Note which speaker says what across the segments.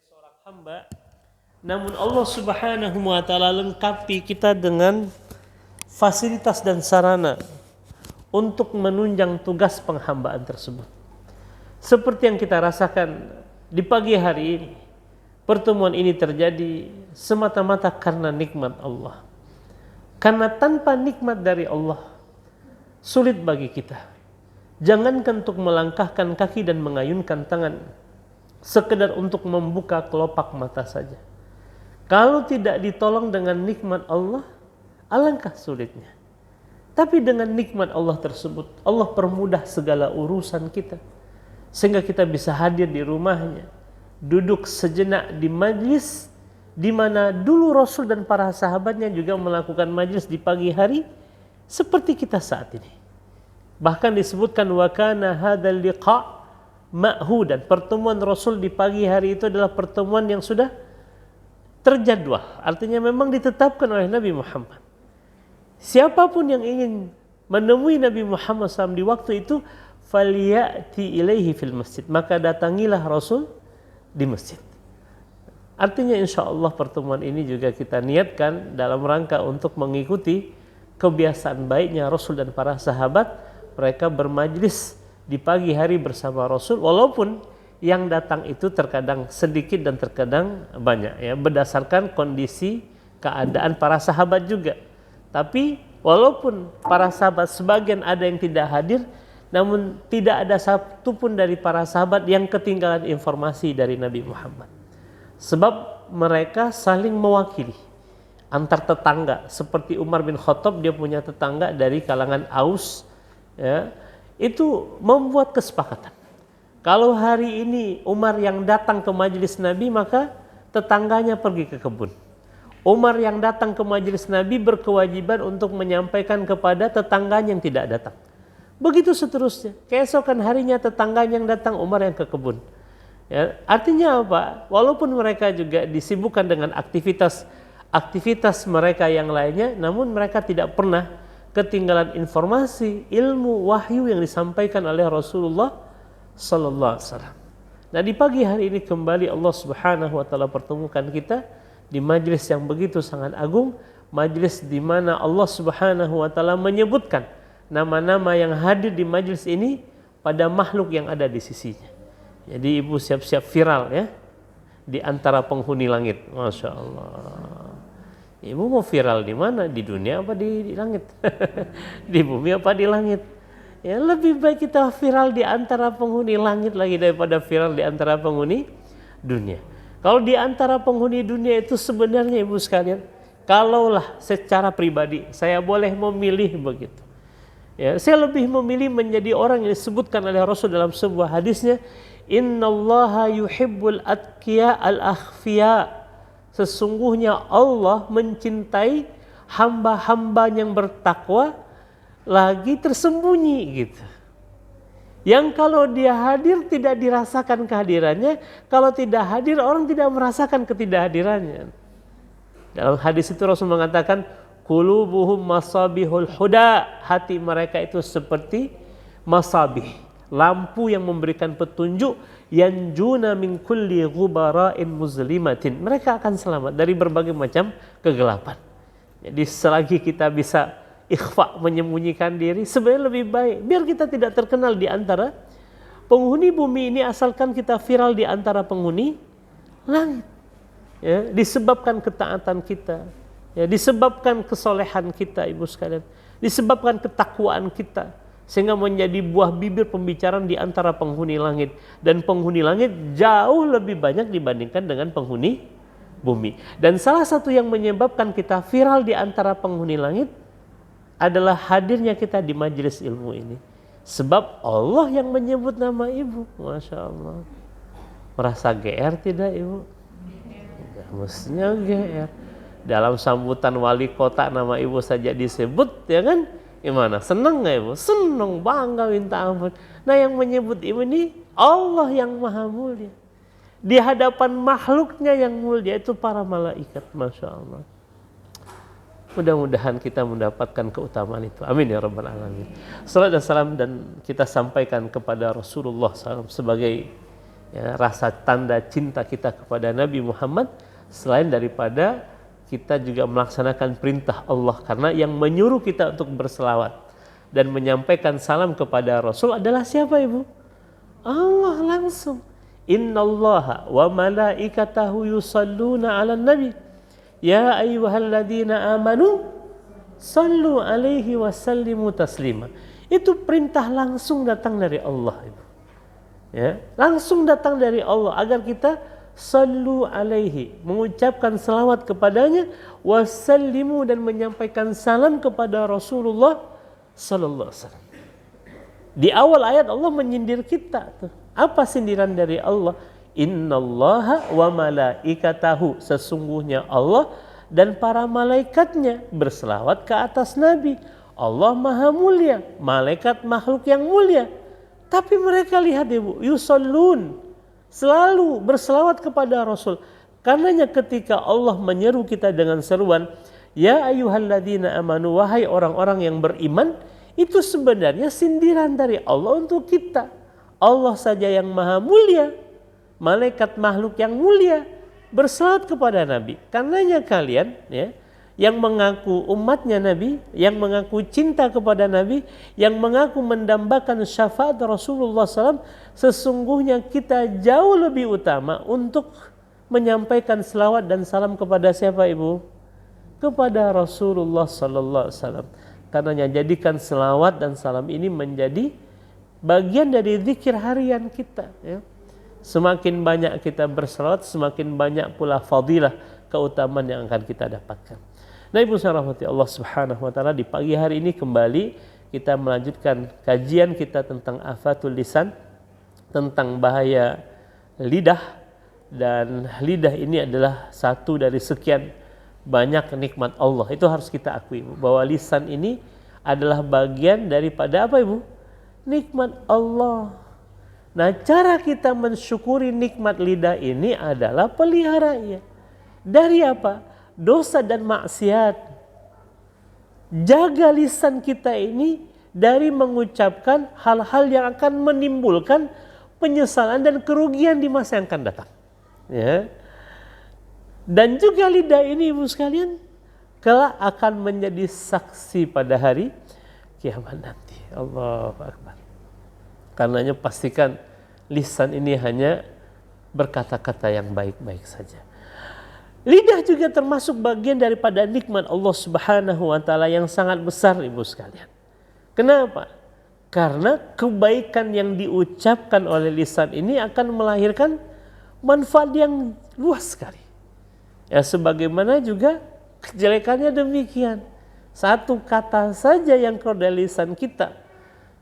Speaker 1: seorang hamba, namun Allah Subhanahu wa taala lengkapi kita dengan fasilitas dan sarana untuk menunjang tugas penghambaan tersebut. Seperti yang kita rasakan di pagi hari ini, pertemuan ini terjadi semata-mata karena nikmat Allah. Karena tanpa nikmat dari Allah, sulit bagi kita. Jangankan untuk melangkahkan kaki dan mengayunkan tangan, sekedar untuk membuka kelopak mata saja. Kalau tidak ditolong dengan nikmat Allah, alangkah sulitnya. Tapi dengan nikmat Allah tersebut, Allah permudah segala urusan kita, sehingga kita bisa hadir di rumahnya, duduk sejenak di majlis di mana dulu Rasul dan para sahabatnya juga melakukan majlis di pagi hari seperti kita saat ini. Bahkan disebutkan wa kana hadzal liqa ma'hudan, pertemuan Rasul di pagi hari itu adalah pertemuan yang sudah terjadwal, artinya memang ditetapkan oleh Nabi Muhammad. Siapapun yang ingin menemui Nabi Muhammad SAW di waktu itu, falyati ilaihi fil masjid, maka datangilah Rasul di masjid. Artinya insya Allah pertemuan ini juga kita niatkan dalam rangka untuk mengikuti kebiasaan baiknya Rasul dan para sahabat. Mereka bermajlis di pagi hari bersama Rasul, walaupun yang datang itu terkadang sedikit dan terkadang banyak, ya, berdasarkan kondisi keadaan para sahabat juga. Tapi walaupun para sahabat sebagian ada yang tidak hadir, namun tidak ada satupun dari para sahabat yang ketinggalan informasi dari Nabi Muhammad. Sebab mereka saling mewakili antar tetangga. Seperti Umar bin Khattab, dia punya tetangga dari kalangan Aus, ya, itu membuat kesepakatan. Kalau hari ini Umar yang datang ke majelis Nabi, maka tetangganya pergi ke kebun. Umar yang datang ke majelis Nabi berkewajiban untuk menyampaikan kepada tetangganya yang tidak datang. Begitu seterusnya. Keesokan harinya tetangganya yang datang, Umar yang ke kebun. Ya, artinya apa? Walaupun mereka juga disibukkan dengan aktivitas mereka yang lainnya, namun mereka tidak pernah ketinggalan informasi, ilmu, wahyu yang disampaikan oleh Rasulullah sallallahu alaihi wasallam. Nah, di pagi hari ini kembali Allah Subhanahu wa taala pertemukan kita di majlis yang begitu sangat agung, majlis di mana Allah Subhanahu wa taala menyebutkan nama-nama yang hadir di majlis ini pada makhluk yang ada di sisinya. Jadi ibu siap-siap viral, ya, di antara penghuni langit. Masya Allah. Ibu mau viral di mana? Di dunia apa di langit? Di bumi apa di langit? Ya, lebih baik kita viral di antara penghuni langit lagi daripada viral di antara penghuni dunia. Kalau di antara penghuni dunia itu sebenarnya ibu sekalian, kalaulah secara pribadi saya boleh memilih begitu, ya, saya lebih memilih menjadi orang yang disebutkan oleh Rasul dalam sebuah hadisnya, innallaha yuhibbul atqiya al-akhfiya, sesungguhnya Allah mencintai hamba-hamba yang bertakwa lagi tersembunyi gitu. Yang kalau dia hadir tidak dirasakan kehadirannya, kalau tidak hadir orang tidak merasakan ketidakhadirannya. Dalam hadis itu Rasul mengatakan, qulubuhum masabihul huda, hati mereka itu seperti masabih, lampu yang memberikan petunjuk, yanjuna min kulli ghubara'in muzlimatin, mereka akan selamat dari berbagai macam kegelapan. Jadi selagi kita bisa ikhfa, menyembunyikan diri, sebenarnya lebih baik biar kita tidak terkenal di antara penghuni bumi ini, asalkan kita viral di antara penghuni langit, ya, disebabkan ketaatan kita, ya, disebabkan kesolehan kita ibu sekalian, disebabkan ketakwaan kita, sehingga menjadi buah bibir pembicaraan di antara penghuni langit. Dan penghuni langit jauh lebih banyak dibandingkan dengan penghuni bumi. Dan salah satu yang menyebabkan kita viral di antara penghuni langit adalah hadirnya kita di majelis ilmu ini. Sebab Allah yang menyebut nama ibu. Masya Allah. Merasa GR tidak ibu? Ya, mestinya GR. Dalam sambutan wali kota nama ibu saja disebut, ya kan? Gimana? Senang nggak ibu? Senang, bangga minta ampun. Nah yang menyebut ini Allah yang maha mulia. Di hadapan makhluknya yang mulia itu para malaikat. Masya Allah. Mudah-mudahan kita mendapatkan keutamaan itu. Amin ya rabbal alamin. Salat dan salam dan kita sampaikan kepada Rasulullah SAW sebagai rasa tanda cinta kita kepada Nabi Muhammad. Selain daripada kita juga melaksanakan perintah Allah, karena yang menyuruh kita untuk berselawat dan menyampaikan salam kepada Rasul adalah siapa ibu? Allah langsung. Innallaha wa malaikatahu yusalluna 'alan nabi. Ya ayyuhalladzina amanu sallu alaihi wa sallimu taslima. Itu perintah langsung datang dari Allah ibu. Ya, langsung datang dari Allah agar kita sallu alaihi, mengucapkan selawat kepadanya, wasallimu, dan menyampaikan salam kepada Rasulullah sallallahu alaihi wasallam. Di awal ayat Allah menyindir kita tuh. Apa sindiran dari Allah? Innallaha wa malaikatahu, sesungguhnya Allah dan para malaikatnya berselawat ke atas Nabi. Allah maha mulia, malaikat makhluk yang mulia. Tapi mereka lihat ibu, yusallun, selalu berselawat kepada Rasul. Karenanya ketika Allah menyeru kita dengan seruan, ya ayyuhalladzina amanu, wahai orang-orang yang beriman, itu sebenarnya sindiran dari Allah untuk kita. Allah saja yang maha mulia, malaikat makhluk yang mulia berselawat kepada Nabi. Karenanya kalian ya, yang mengaku umatnya Nabi, yang mengaku cinta kepada Nabi, yang mengaku mendambakan syafaat Rasulullah SAW, sesungguhnya kita jauh lebih utama untuk menyampaikan selawat dan salam kepada siapa ibu? Kepada Rasulullah SAW. Karenanya jadikan selawat dan salam ini menjadi bagian dari zikir harian kita ya. Semakin banyak kita berselawat, semakin banyak pula fadilah, keutamaan yang akan kita dapatkan. Nah ibu rahmati Allah subhanahu wa ta'ala, di pagi hari ini kembali kita melanjutkan kajian kita tentang afatul lisan, tentang bahaya lidah. Dan lidah ini adalah satu dari sekian banyak nikmat Allah. Itu harus kita akui bahwa lisan ini adalah bagian daripada apa ibu? Nikmat Allah. Nah cara kita mensyukuri nikmat lidah ini adalah pelihara ia. Dari apa? Dosa dan maksiat. Jaga lisan kita ini dari mengucapkan hal-hal yang akan menimbulkan penyesalan dan kerugian di masa yang akan datang. Ya. Dan juga lidah ini ibu sekalian kelak akan menjadi saksi pada hari kiamat nanti. Allahu Akbar. Karenanya pastikan lisan ini hanya berkata-kata yang baik-baik saja. Lidah juga termasuk bagian daripada nikmat Allah Subhanahu wa taala yang sangat besar ibu sekalian. Kenapa? Karena kebaikan yang diucapkan oleh lisan ini akan melahirkan manfaat yang luas sekali. Ya sebagaimana juga kejelekannya demikian. Satu kata saja yang keluar dari lisan kita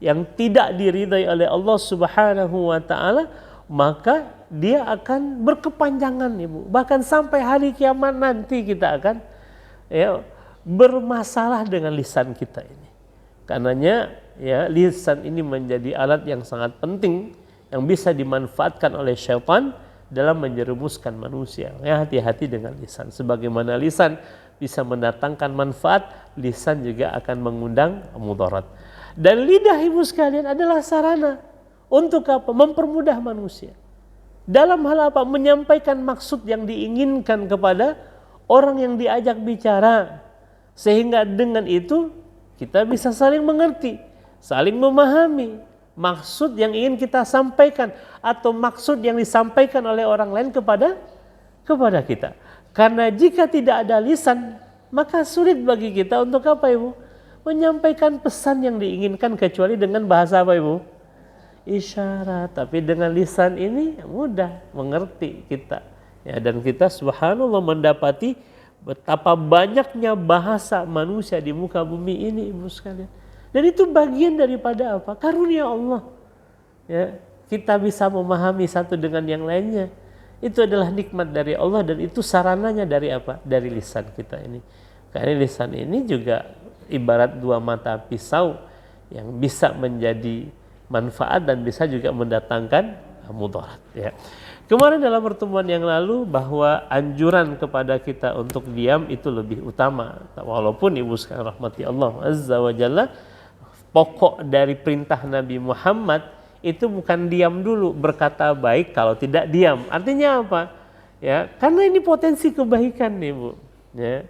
Speaker 1: yang tidak diridai oleh Allah Subhanahu wa taala, maka dia akan berkepanjangan ibu. Bahkan sampai hari kiamat nanti kita akan bermasalah dengan lisan kita ini. Karenanya ya lisan ini menjadi alat yang sangat penting yang bisa dimanfaatkan oleh syaitan dalam menjerumuskan manusia. Ya hati-hati dengan lisan. Sebagaimana lisan bisa mendatangkan manfaat, lisan juga akan mengundang mudarat. Dan lidah ibu sekalian adalah sarana untuk apa? Mempermudah manusia. Dalam hal apa? Menyampaikan maksud yang diinginkan kepada orang yang diajak bicara. Sehingga dengan itu kita bisa saling mengerti, saling memahami maksud yang ingin kita sampaikan atau maksud yang disampaikan oleh orang lain kepada kita. Karena jika tidak ada lisan, maka sulit bagi kita untuk apa ibu? Menyampaikan pesan yang diinginkan kecuali dengan bahasa apa ibu? Isyarat. Tapi dengan lisan ini mudah mengerti kita. Ya, dan kita subhanallah mendapati betapa banyaknya bahasa manusia di muka bumi ini ibu sekalian. Dan itu bagian daripada apa? Karunia Allah. Ya, kita bisa memahami satu dengan yang lainnya. Itu adalah nikmat dari Allah dan itu sarananya dari apa? Dari lisan kita ini. Karena lisan ini juga ibarat dua mata pisau yang bisa menjadi manfaat dan bisa juga mendatangkan mudarat. Ya. Kemarin dalam pertemuan yang lalu bahwa anjuran kepada kita untuk diam itu lebih utama. Walaupun ibu sekalian rahmati Allah Azza wa Jalla, pokok dari perintah Nabi Muhammad itu bukan diam dulu, berkata baik kalau tidak diam. Artinya apa? Ya, karena ini potensi kebaikan nih Bu. Ya.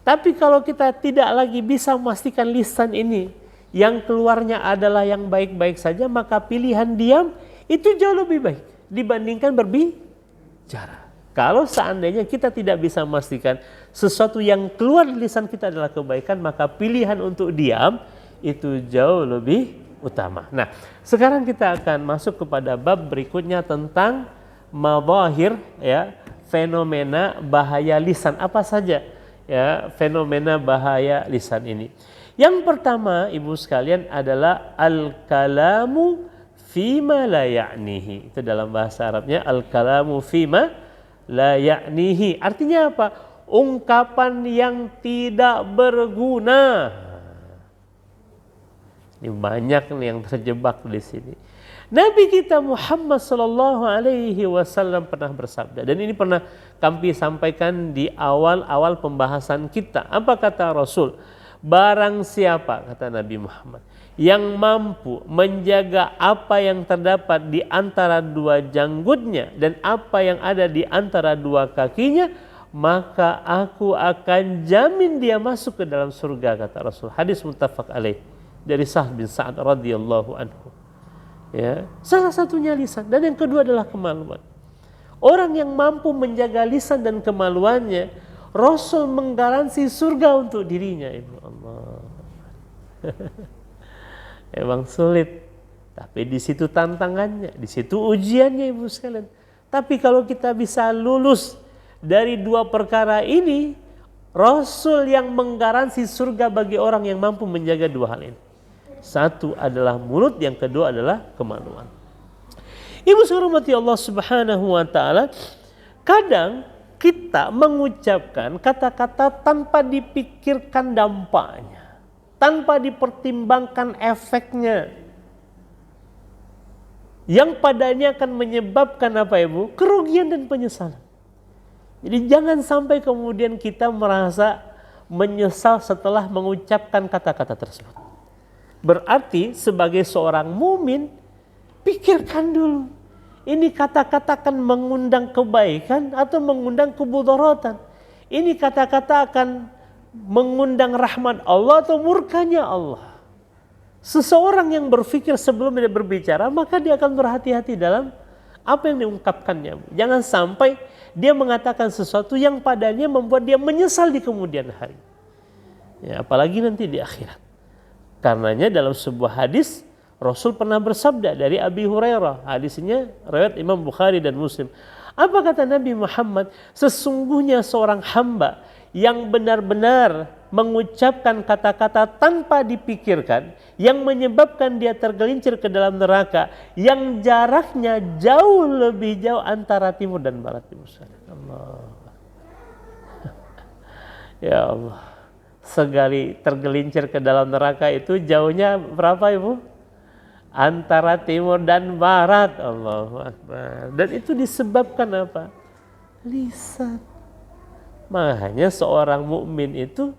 Speaker 1: Tapi kalau kita tidak lagi bisa memastikan lisan ini yang keluarnya adalah yang baik-baik saja, maka pilihan diam itu jauh lebih baik dibandingkan berbicara. Kalau seandainya kita tidak bisa memastikan sesuatu yang keluar dari lisan kita adalah kebaikan, maka pilihan untuk diam itu jauh lebih utama. Nah, sekarang kita akan masuk kepada bab berikutnya tentang madahir, ya, fenomena bahaya lisan. Apa saja ya fenomena bahaya lisan ini? Yang pertama, ibu sekalian, adalah al-kalamu fima la ya'nihi. Itu dalam bahasa Arabnya al-kalamu fima la ya'nihi. Artinya apa? Ungkapan yang tidak berguna. Ini banyak nih yang terjebak di sini. Nabi kita Muhammad sallallahu alaihi wasallam pernah bersabda, dan ini pernah kami sampaikan di awal-awal pembahasan kita. Apa kata Rasul? Barang siapa, kata Nabi Muhammad, yang mampu menjaga apa yang terdapat di antara dua janggutnya dan apa yang ada di antara dua kakinya, maka aku akan jamin dia masuk ke dalam surga, kata Rasul. Hadis muttafaq alaih dari Sahal bin Sa'ad radhiyallahu anhu. Ya, salah satunya lisan, dan yang kedua adalah kemaluan. Orang yang mampu menjaga lisan dan kemaluannya, Rasul menggaransi surga untuk dirinya. Ibu Allah. Emang sulit, tapi di situ tantangannya, di situ ujiannya, ibu sekalian. Tapi kalau kita bisa lulus dari dua perkara ini, Rasul yang menggaransi surga bagi orang yang mampu menjaga dua hal ini. Satu adalah mulut, yang kedua adalah kemaluan. Ibu hormati Allah Subhanahu wa taala, kadang kita mengucapkan kata-kata tanpa dipikirkan dampaknya, tanpa dipertimbangkan efeknya, yang padanya akan menyebabkan apa Ibu? Kerugian dan penyesalan. Jadi jangan sampai kemudian kita merasa menyesal setelah mengucapkan kata-kata tersebut. Berarti sebagai seorang mumin, pikirkan dulu, ini kata-kata akan mengundang kebaikan atau mengundang kemudaratan. Ini kata-kata akan mengundang rahmat Allah atau murkanya Allah. Seseorang yang berpikir sebelum dia berbicara, maka dia akan berhati-hati dalam apa yang diungkapkannya. Jangan sampai dia mengatakan sesuatu yang padanya membuat dia menyesal di kemudian hari. Ya, apalagi nanti di akhirat. Karenanya dalam sebuah hadis Rasul pernah bersabda dari Abi Hurairah, hadisnya riwayat Imam Bukhari dan Muslim. Apa kata Nabi Muhammad? Sesungguhnya seorang hamba yang benar-benar mengucapkan kata-kata tanpa dipikirkan, yang menyebabkan dia tergelincir ke dalam neraka, yang jaraknya jauh lebih jauh antara timur dan barat. Allah. Ya Allah. Sekali tergelincir ke dalam neraka itu jauhnya berapa Ibu? Antara timur dan barat. Allahu Akbar. Dan itu disebabkan apa? Lisan. Makanya seorang mukmin itu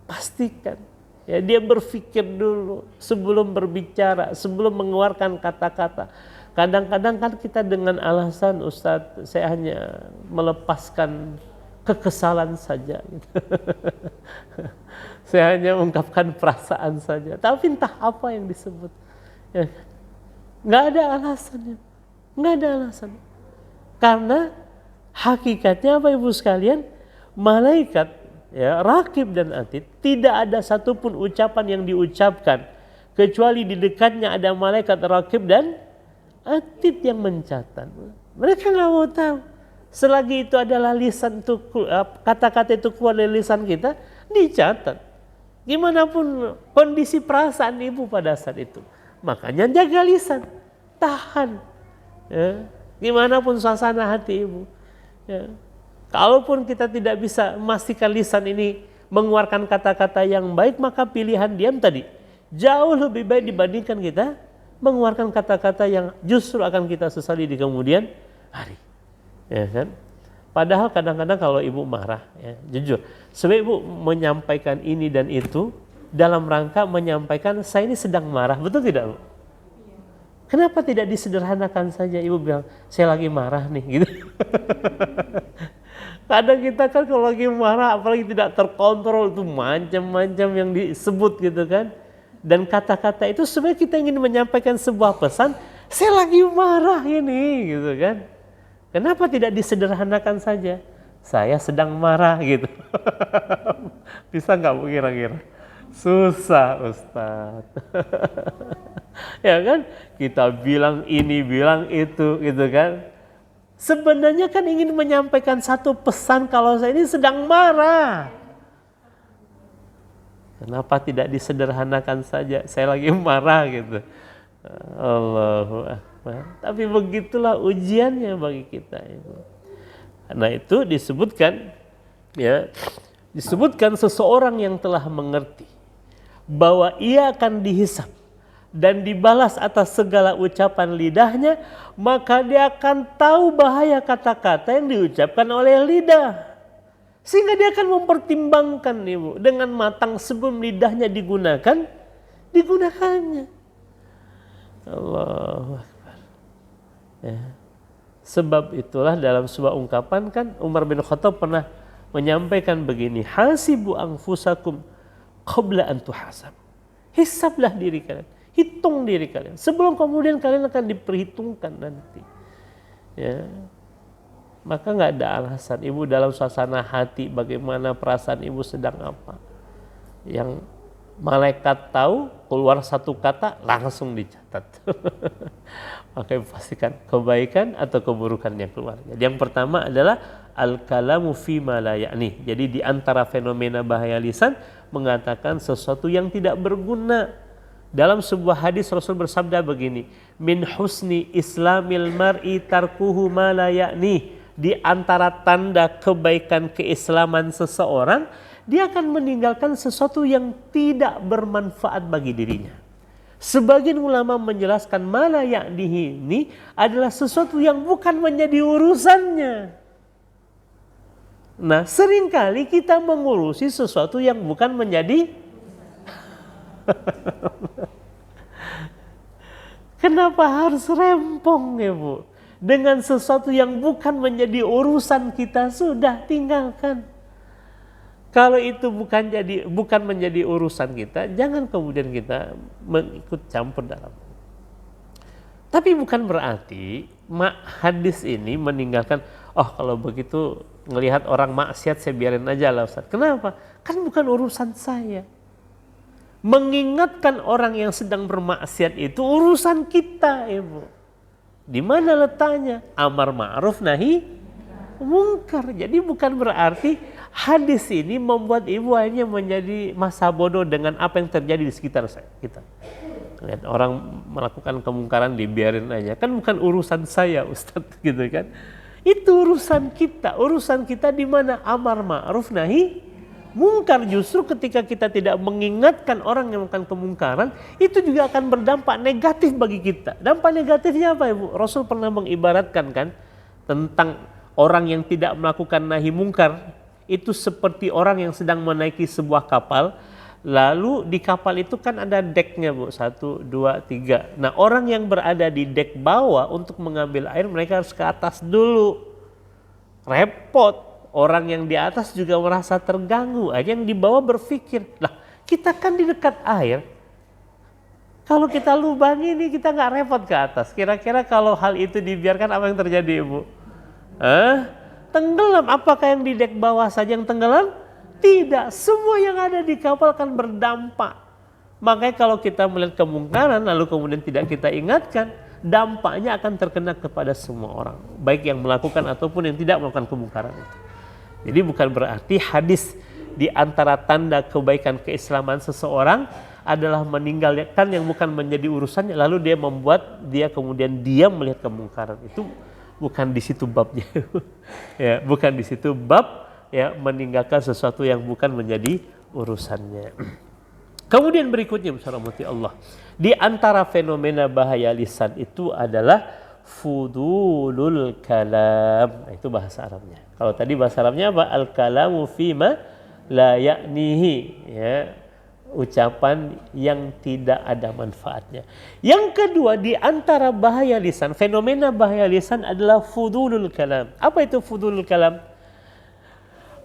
Speaker 1: pastikan ya, dia berpikir dulu sebelum berbicara, sebelum mengeluarkan kata-kata. Kadang-kadang kan kita dengan alasan, Ustadz, saya hanya melepaskan kekesalan saja. Saya hanya mengungkapkan perasaan saja. Tapi entah apa yang disebut. Ya, nggak ada alasannya. Nggak ada alasan. Karena hakikatnya apa Ibu sekalian? Malaikat, ya, Raqib dan Atid, tidak ada satupun ucapan yang diucapkan kecuali di dekatnya ada malaikat Raqib dan Atid yang mencatat. Mereka nggak mau tahu. Selagi itu adalah lisan itu, kata-kata itu keluar dari lisan kita, dicatat. Gimana pun kondisi perasaan ibu pada saat itu, makanya jaga lisan, tahan. Ya. Gimana pun suasana hati ibu. Ya. Kalaupun kita tidak bisa memastikan lisan ini mengeluarkan kata-kata yang baik, maka pilihan diam tadi jauh lebih baik dibandingkan kita mengeluarkan kata-kata yang justru akan kita sesali di kemudian hari. Ya kan? Padahal kadang-kadang kalau ibu marah, ya, jujur, sebenarnya ibu menyampaikan ini dan itu dalam rangka menyampaikan saya ini sedang marah, betul tidak, Bu? Kenapa tidak disederhanakan saja? Ibu bilang saya lagi marah nih, gitu. Kadang kita kan kalau lagi marah, apalagi tidak terkontrol, itu macam-macam yang disebut gitu kan. Dan kata-kata itu sebenarnya kita ingin menyampaikan sebuah pesan, saya lagi marah ini, gitu kan. Kenapa tidak disederhanakan saja? Saya sedang marah gitu. Bisa nggak Bu kira-kira? Susah Ustadz. Ya kan? Kita bilang ini, bilang itu gitu kan. Sebenarnya kan ingin menyampaikan satu pesan kalau saya ini sedang marah. Kenapa tidak disederhanakan saja? Saya lagi marah gitu. Allahu Akbar. Tapi begitulah ujiannya bagi kita itu. Karena itu disebutkan, ya, disebutkan seseorang yang telah mengerti bahwa ia akan dihisab dan dibalas atas segala ucapan lidahnya, maka dia akan tahu bahaya kata-kata yang diucapkan oleh lidah. Sehingga dia akan mempertimbangkan ibu dengan matang sebelum lidahnya digunakannya. Allahu Akbar. Ya. Sebab itulah dalam sebuah ungkapan kan Umar bin Khattab pernah menyampaikan begini, hasibu anfusakum qabla an tuhasab. Hisablah diri kalian, hitung diri kalian sebelum kemudian kalian akan diperhitungkan nanti. Ya. Maka nggak ada alasan ibu dalam suasana hati bagaimana perasaan ibu sedang apa. Yang malaikat tahu, keluar satu kata langsung dicatat. Maka pastikan kebaikan atau keburukan yang keluar. Jadi yang pertama adalah al-kalamu fima la ya'ni. Jadi di antara fenomena bahaya lisan mengatakan sesuatu yang tidak berguna. Dalam sebuah hadis Rasul bersabda begini, min husni islamil mar'i tarkuhu ma la ya'ni. Di antara tanda kebaikan keislaman seseorang, dia akan meninggalkan sesuatu yang tidak bermanfaat bagi dirinya. Sebagian ulama menjelaskan mana ya'nihi ini adalah sesuatu yang bukan menjadi urusannya. Nah, seringkali kita mengurusi sesuatu yang bukan menjadi kenapa harus rempong ya Bu? Dengan sesuatu yang bukan menjadi urusan kita, sudah tinggalkan. Kalau itu bukan menjadi urusan kita, jangan kemudian kita mengikut campur dalam. Tapi bukan berarti hadis ini meninggalkan, oh kalau begitu ngelihat orang maksiat saya biarin aja lah Ustaz. Kenapa? Kan bukan urusan saya. Mengingatkan orang yang sedang bermaksiat itu urusan kita, Ibu. Di mana letaknya? Amar ma'ruf nahi mungkar. Jadi bukan berarti hadis ini membuat ibu hanya menjadi masa bodoh dengan apa yang terjadi di sekitar kita. Lihat orang melakukan kemungkaran dibiarin aja. Kan bukan urusan saya Ustadz gitu kan. Itu urusan kita. Urusan kita di mana amar ma'ruf nahi mungkar. Justru ketika kita tidak mengingatkan orang yang melakukan kemungkaran, itu juga akan berdampak negatif bagi kita. Dampak negatifnya apa Ibu? Rasul pernah mengibaratkan kan tentang orang yang tidak melakukan nahi mungkar, itu seperti orang yang sedang menaiki sebuah kapal, lalu di kapal itu kan ada deknya Bu, 1, 2, 3. Nah orang yang berada di dek bawah untuk mengambil air, mereka harus ke atas dulu. Repot. Orang yang di atas juga merasa terganggu. Yang di bawah berpikir, lah kita kan di dekat air. Kalau kita lubangi ini kita nggak repot ke atas. Kira-kira kalau hal itu dibiarkan apa yang terjadi Ibu? Tenggelam. Apakah yang di dek bawah saja yang tenggelam? Tidak. Semua yang ada di kapal akan berdampak. Makanya kalau kita melihat kemungkaran lalu kemudian tidak kita ingatkan, dampaknya akan terkena kepada semua orang. Baik yang melakukan ataupun yang tidak melakukan kemungkaran itu. Jadi bukan berarti hadis di antara tanda kebaikan keislaman seseorang adalah meninggalkan yang bukan menjadi urusannya lalu dia membuat dia kemudian diam melihat kemungkaran. Itu bukan di situ babnya. Ya, bukan di situ bab ya meninggalkan sesuatu yang bukan menjadi urusannya. Kemudian berikutnya rahmati Allah, di antara fenomena bahaya lisan itu adalah fudulul kalam. Itu bahasa Arabnya. Kalau tadi bahasa Arabnya apa? Al kalamu fima la ya'nihi, ya, ucapan yang tidak ada manfaatnya. Yang kedua, di antara bahaya lisan, fenomena bahaya lisan adalah fudulul kalam. Apa itu fudulul kalam?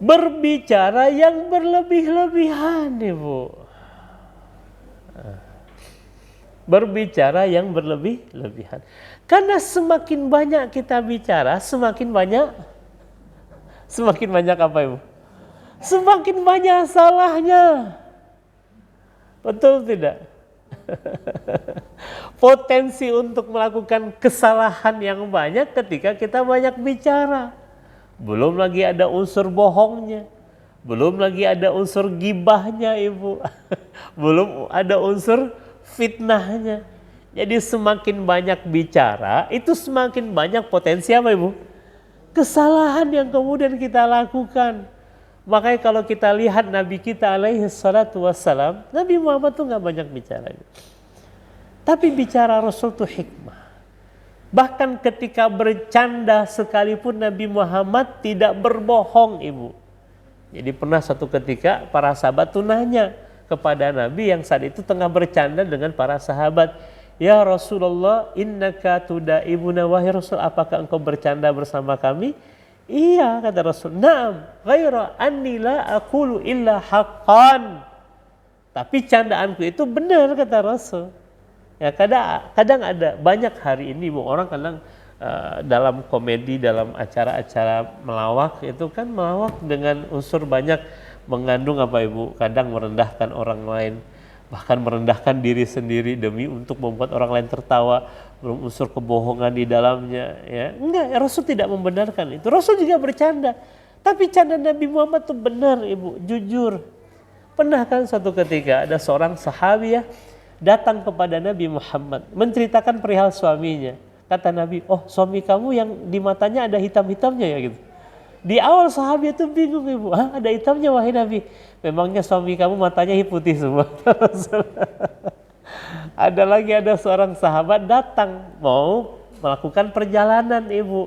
Speaker 1: Berbicara yang berlebih-lebihan, Ibu. Berbicara yang berlebih-lebihan. Karena semakin banyak kita bicara, semakin banyak apa, Ibu? Semakin banyak salahnya. Betul tidak? Potensi untuk melakukan kesalahan yang banyak ketika kita banyak bicara. Belum lagi ada unsur bohongnya. Belum lagi ada unsur gibahnya, Ibu. Belum ada unsur fitnahnya. Jadi semakin banyak bicara, itu semakin banyak potensi apa, Ibu? Kesalahan yang kemudian kita lakukan. Makanya kalau kita lihat Nabi kita alaihi salatu wassalam, Nabi Muhammad tuh gak banyak bicara. Tapi bicara Rasul tuh hikmah. Bahkan ketika bercanda sekalipun Nabi Muhammad tidak berbohong, Ibu. Jadi pernah satu ketika para sahabat tuh nanya kepada Nabi yang saat itu tengah bercanda dengan para sahabat. Ya Rasulullah, innaka tudaibuna, wahai Rasul, apakah engkau bercanda bersama kami? Iya, kata Rasul. Naam, ghaira anni la aqulu illa haqqan. Tapi candaanku itu benar, kata Rasul. Ya, kadang ada banyak hari ini Bu, orang kadang dalam komedi, dalam acara-acara melawak itu kan melawak dengan unsur banyak mengandung apa Ibu? Kadang merendahkan orang lain, bahkan merendahkan diri sendiri demi untuk membuat orang lain tertawa, belum unsur kebohongan di dalamnya, ya. Enggak, Rasul tidak membenarkan itu. Rasul juga bercanda. Tapi canda Nabi Muhammad itu benar, Ibu, jujur. Pernah kan suatu ketika ada seorang sahabiah datang kepada Nabi Muhammad menceritakan perihal suaminya. Kata Nabi, "Oh, suami kamu yang di matanya ada hitam-hitamnya ya," gitu. Di awal sahabat itu bingung, Ibu. "Hah, ada hitamnya wahai Nabi? Memangnya suami kamu matanya putih semua?" Ada seorang sahabat datang mau melakukan perjalanan, Ibu.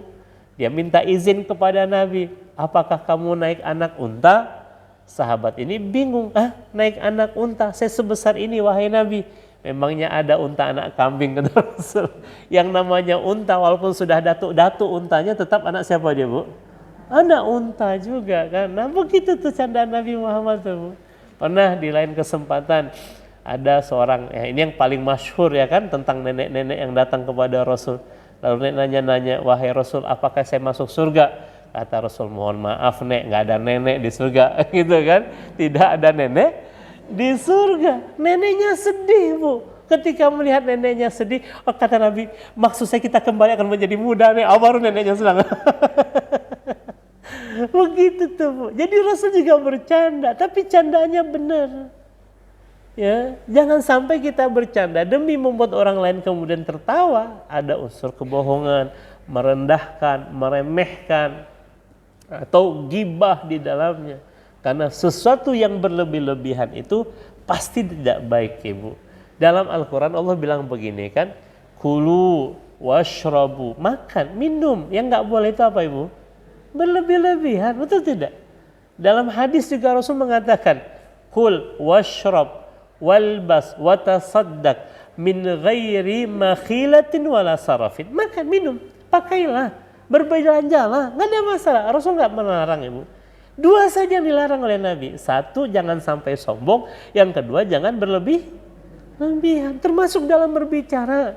Speaker 1: Dia minta izin kepada Nabi, "Apakah kamu naik anak unta?" Sahabat ini bingung, naik anak unta? Saya sebesar ini wahai Nabi. Memangnya ada unta anak kambing, kata Rasul. Yang namanya unta walaupun sudah datu untanya tetap anak siapa dia, Bu? Anak unta juga kan. Nah begitu tuh candaan Nabi Muhammad tuh, Bu. Pernah di lain kesempatan ada seorang, ya ini yang paling masyhur ya kan, tentang nenek-nenek yang datang kepada Rasul. Lalu nenek nanya, "Wahai Rasul, apakah saya masuk surga?" Kata Rasul, "Mohon maaf nek, nggak ada nenek di surga." Gitu kan, tidak ada nenek di surga. Neneknya sedih, Bu. Ketika melihat neneknya sedih, kata Nabi, "Maksud saya kita kembali akan menjadi muda nih." Baru neneknya senang. Begitu tuh, Bu. Jadi Rasul juga bercanda, tapi candanya benar. Ya, jangan sampai kita bercanda demi membuat orang lain kemudian tertawa. Ada unsur kebohongan, merendahkan, meremehkan, atau gibah di dalamnya. Karena sesuatu yang berlebih-lebihan itu pasti tidak baik, Ibu. Dalam Al-Quran Allah bilang begini kan, "Kulu washrabu," makan, minum. Yang nggak boleh itu apa, Ibu? Berlebih-lebihan, betul tidak? Dalam hadis juga Rasul mengatakan, "Kul washrab walbas watasaddaq min ghairi makhilatin wala sarafin." Makan, minum, pakailah, berbelanjalah, nggak ada masalah. Rasul nggak melarang, Ibu. Dua saja yang dilarang oleh Nabi. Satu, jangan sampai sombong. Yang kedua, jangan berlebihan. Termasuk dalam berbicara.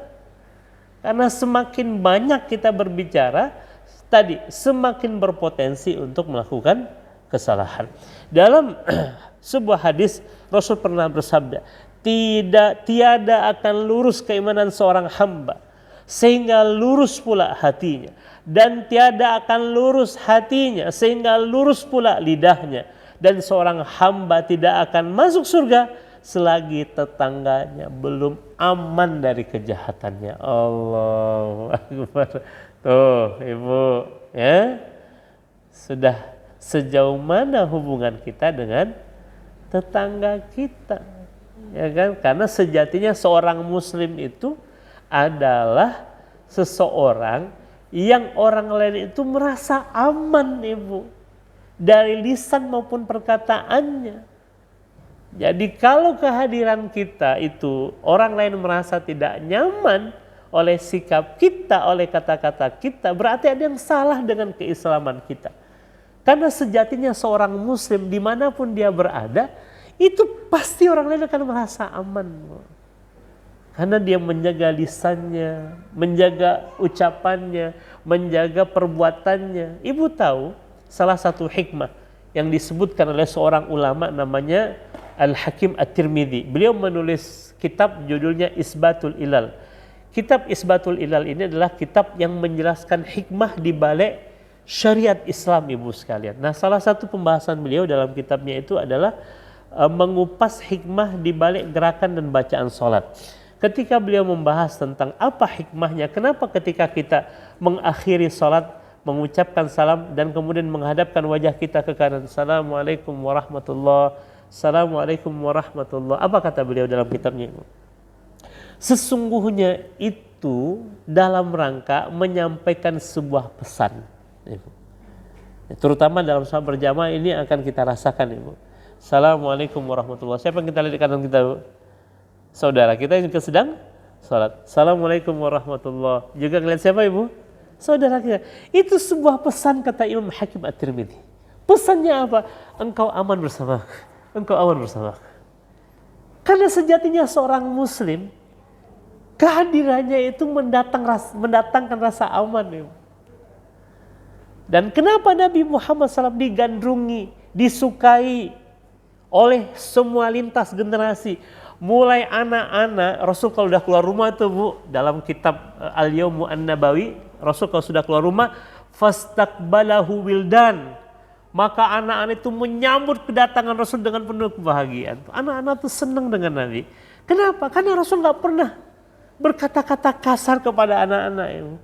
Speaker 1: Karena semakin banyak kita berbicara, tadi semakin berpotensi untuk melakukan kesalahan. Dalam sebuah hadis Rasul pernah bersabda, tiada akan lurus keimanan seorang hamba sehingga lurus pula hatinya, dan tiada akan lurus hatinya sehingga lurus pula lidahnya, dan seorang hamba tidak akan masuk surga selagi tetangganya belum aman dari kejahatannya. Allahu Akbar. Tuh, Ibu, ya. Sudah sejauh mana hubungan kita dengan tetangga kita, ya kan? Karena sejatinya seorang muslim itu adalah seseorang yang orang lain itu merasa aman, Ibu, dari lisan maupun perkataannya. Jadi kalau kehadiran kita itu orang lain merasa tidak nyaman oleh sikap kita, oleh kata-kata kita, berarti ada yang salah dengan keislaman kita. Karena sejatinya seorang muslim dimanapun dia berada, itu pasti orang lain akan merasa aman. Karena dia menjaga lisannya, menjaga ucapannya, menjaga perbuatannya. Ibu tahu salah satu hikmah yang disebutkan oleh seorang ulama namanya Al-Hakim At-Tirmidzi. Beliau menulis kitab judulnya Isbatul Ilal. Kitab Isbatul Ilal ini adalah kitab yang menjelaskan hikmah di balik syariat Islam, Ibu sekalian. Nah, salah satu pembahasan beliau dalam kitabnya itu adalah mengupas hikmah di balik gerakan dan bacaan salat. Ketika beliau membahas tentang apa hikmahnya, kenapa ketika kita mengakhiri salat mengucapkan salam dan kemudian menghadapkan wajah kita ke kanan, Assalamualaikum warahmatullahi, Assalamualaikum warahmatullahi. Apa kata beliau dalam kitabnya? Sesungguhnya itu dalam rangka menyampaikan sebuah pesan, Ibu. Terutama dalam salat berjamaah ini akan kita rasakan, Ibu. Assalamualaikum warahmatullahi. Siapa yang kita lihat di kanan kita, Bu? Saudara kita yang sedang salat. Assalamualaikum warahmatullahi. Juga ngeliat siapa, Ibu? Saudara kita. Itu sebuah pesan, kata Imam Hakim At-Tirmidzi. Pesannya apa? Engkau aman bersama. Engkau aman bersama. Karena sejatinya seorang muslim, kehadirannya itu mendatangkan rasa aman. Ya. Dan kenapa Nabi Muhammad SAW digandrungi, disukai oleh semua lintas generasi. Mulai anak-anak, Rasul kalau sudah keluar rumah tuh, Bu, dalam kitab Al-Yawmu An-Nabawi, Rasul kalau sudah keluar rumah, fastaqbalahu wildan. Maka anak-anak itu menyambut kedatangan Rasul dengan penuh kebahagiaan. Anak-anak itu senang dengan Nabi. Kenapa? Karena Rasul nggak pernah berkata-kata kasar kepada anak-anak itu.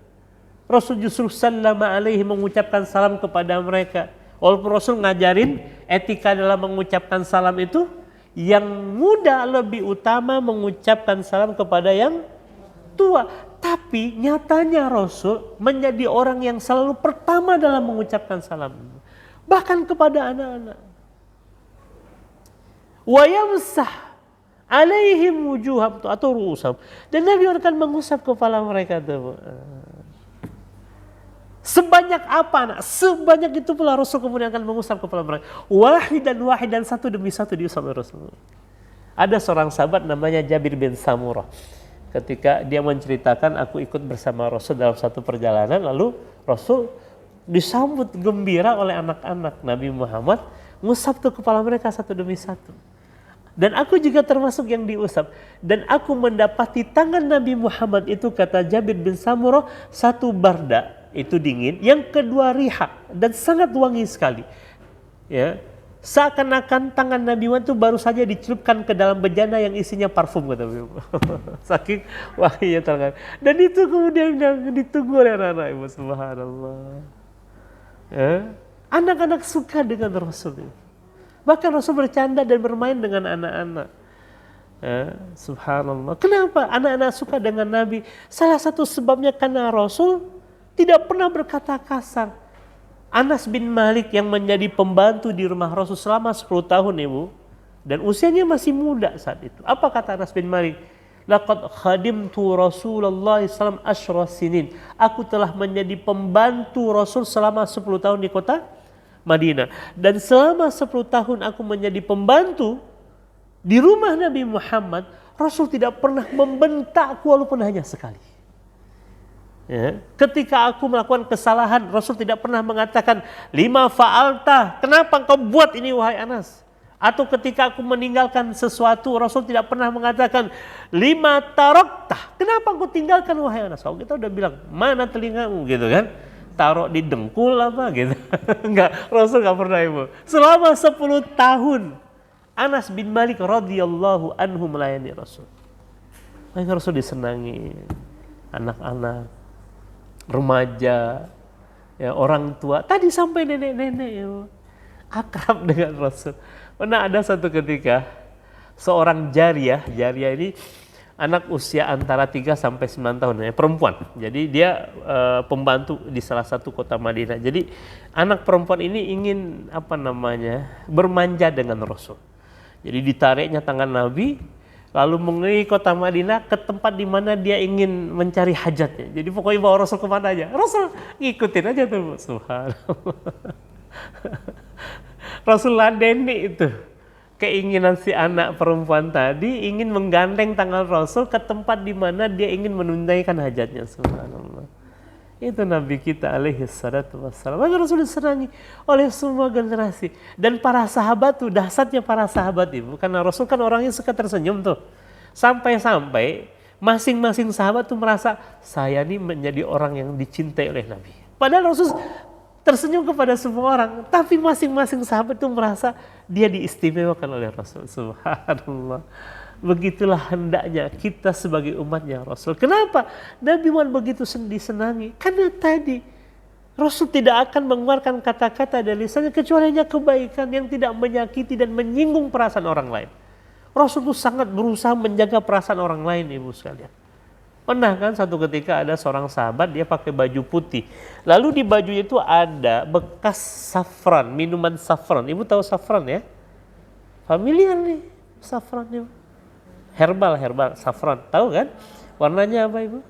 Speaker 1: Rasul justru sallama alaihi, mengucapkan salam kepada mereka. Walaupun Rasul ngajarin etika dalam mengucapkan salam itu, yang muda lebih utama mengucapkan salam kepada yang tua. Tapi nyatanya Rasul menjadi orang yang selalu pertama dalam mengucapkan salam. Bahkan kepada anak-anak. Wa yamsah alaihim wujuham atau ru'usam. Dan Nabi akan mengusap kepala mereka tuh. Sebanyak apa anak? Sebanyak itu pula Rasul kemudian akan mengusap kepala mereka. Wahidan satu demi satu diusap oleh Rasul. Ada seorang sahabat namanya Jabir bin Samurah. Ketika dia menceritakan, aku ikut bersama Rasul dalam satu perjalanan, lalu Rasul disambut gembira oleh anak-anak Nabi Muhammad, ngusap tuh kepala mereka satu demi satu. Dan aku juga termasuk yang diusap. Dan aku mendapati tangan Nabi Muhammad itu, kata Jabir bin Samurah, satu barda, itu dingin, yang kedua riha, dan sangat wangi sekali. Ya, seakan-akan tangan Nabi Muhammad itu baru saja dicelupkan ke dalam bejana yang isinya parfum, kata Nabi. Saking wanginya tangan. Dan itu kemudian ditunggu oleh anak-anak, Ibu, subhanallah. Ya, anak-anak suka dengan Rasul. Bahkan Rasul bercanda dan bermain dengan anak-anak. Ya, subhanallah. Kenapa anak-anak suka dengan Nabi? Salah satu sebabnya karena Rasul tidak pernah berkata kasar. Anas bin Malik yang menjadi pembantu di rumah Rasul selama 10 tahun, Ibu, dan usianya masih muda saat itu. Apa kata Anas bin Malik? Laqad khadimtu Rasulullah SAW asyra sinin. Aku telah menjadi pembantu Rasul selama 10 tahun di kota Madinah. Dan selama 10 tahun aku menjadi pembantu di rumah Nabi Muhammad, Rasul tidak pernah membentakku walaupun hanya sekali. Ya. Ketika aku melakukan kesalahan, Rasul tidak pernah mengatakan, lima fa'alta, kenapa engkau buat ini wahai Anas? Atau ketika aku meninggalkan sesuatu, Rasul tidak pernah mengatakan, lima tarokta, kenapa engkau tinggalkan wahai Anas? Kalau kita udah bilang, mana telingamu, gitu kan? Taruh di dengkul apa gitu. Enggak, Rasul enggak pernah, Ibu. Selama 10 tahun Anas bin Malik radhiyallahu anhu melayani Rasul. Maka Rasul disenangi anak-anak, remaja, ya, orang tua, tadi sampai nenek-nenek, ya. akrab dengan Rasul. Pernah ada satu ketika seorang jariyah ini anak usia antara 3 sampai 9 tahun ya, perempuan. Jadi dia pembantu di salah satu kota Madinah. Jadi anak perempuan ini ingin bermanja dengan Rasul. Jadi ditariknya tangan Nabi lalu mengelilingi kota Madinah ke tempat di mana dia ingin mencari hajatnya. Jadi pokoknya bawa Rasul kemana aja, Rasul ngikutin aja tuh. Subhanallah. Rasul ladeni itu keinginan si anak perempuan tadi, ingin menggandeng tangan Rasul ke tempat di mana dia ingin menunaikan hajatnya. Subhanallah. Itu Nabi kita alaihi salatu wassalam. Maka Rasul disenangi oleh semua generasi. Dan para sahabat tuh, dahsyatnya para sahabat itu, karena Rasul kan orangnya suka tersenyum tuh. Sampai-sampai masing-masing sahabat tuh merasa, saya ini menjadi orang yang dicintai oleh Nabi. Padahal Rasul tersenyum kepada semua orang, tapi masing-masing sahabat itu merasa dia diistimewakan oleh Rasul. Subhanallah. Begitulah hendaknya kita sebagai umatnya Rasul. Kenapa Nabi Muhammad begitu disenangi? Karena tadi Rasul tidak akan mengeluarkan kata-kata dari lisannya kecuali hanya kebaikan yang tidak menyakiti dan menyinggung perasaan orang lain. Rasul itu sangat berusaha menjaga perasaan orang lain, ibu sekalian. Pernah kan satu ketika ada seorang sahabat, dia pakai baju putih. Lalu di baju itu ada bekas safran, minuman safran. Ibu tahu safran ya? Familiar nih safran ibu. Herbal, safran. Tahu kan? Warnanya apa ibu?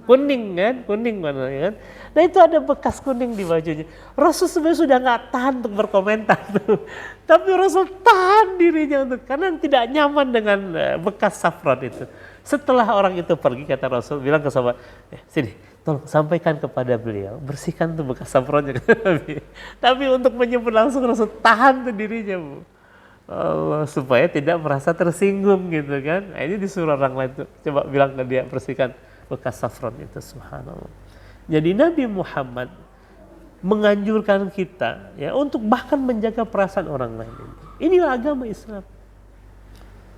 Speaker 1: Kuning kan? Kuning warnanya kan? Nah itu ada bekas kuning di bajunya. Rasul sebenarnya sudah nggak tahan untuk berkomentar tuh. Tapi Rasul tahan dirinya karena tidak nyaman dengan bekas safran itu. Setelah orang itu pergi, kata Rasul, bilang ke sahabat, sini, tolong sampaikan kepada beliau, bersihkan tuh bekas safrannya. Tapi untuk menyebut langsung Rasul tahan tuh dirinya, Bu. Allah, supaya tidak merasa tersinggung gitu kan. Nah, ini disuruh orang lain tuh, coba bilang ke dia, bersihkan bekas safran itu. Subhanallah. Jadi Nabi Muhammad menganjurkan kita ya untuk bahkan menjaga perasaan orang lain. Inilah agama Islam.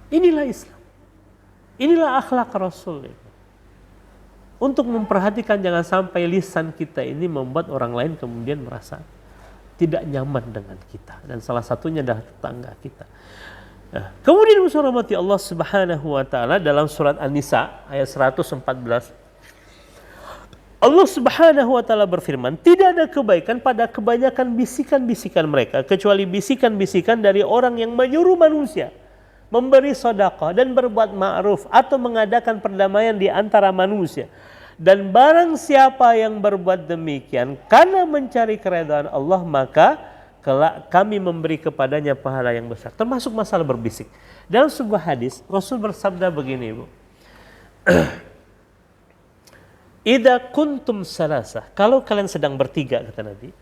Speaker 1: Inilah Islam. Inilah akhlak Rasul. Untuk memperhatikan jangan sampai lisan kita ini membuat orang lain kemudian merasa tidak nyaman dengan kita. Dan salah satunya adalah tetangga kita. Nah, kemudian rahmati Allah Subhanahu wa taala dalam surat An-Nisa ayat 114. Allah Subhanahu wa taala berfirman, tidak ada kebaikan pada kebanyakan bisikan-bisikan mereka kecuali bisikan-bisikan dari orang yang menyuruh manusia memberi sedekah dan berbuat ma'ruf atau mengadakan perdamaian di antara manusia. Dan barang siapa yang berbuat demikian karena mencari keridhaan Allah, maka kelak kami memberi kepadanya pahala yang besar. Termasuk masalah berbisik. Dalam sebuah hadis Rasul bersabda begini, Ibu. Idza kuntum salasah, kalau kalian sedang bertiga, kata Nabi,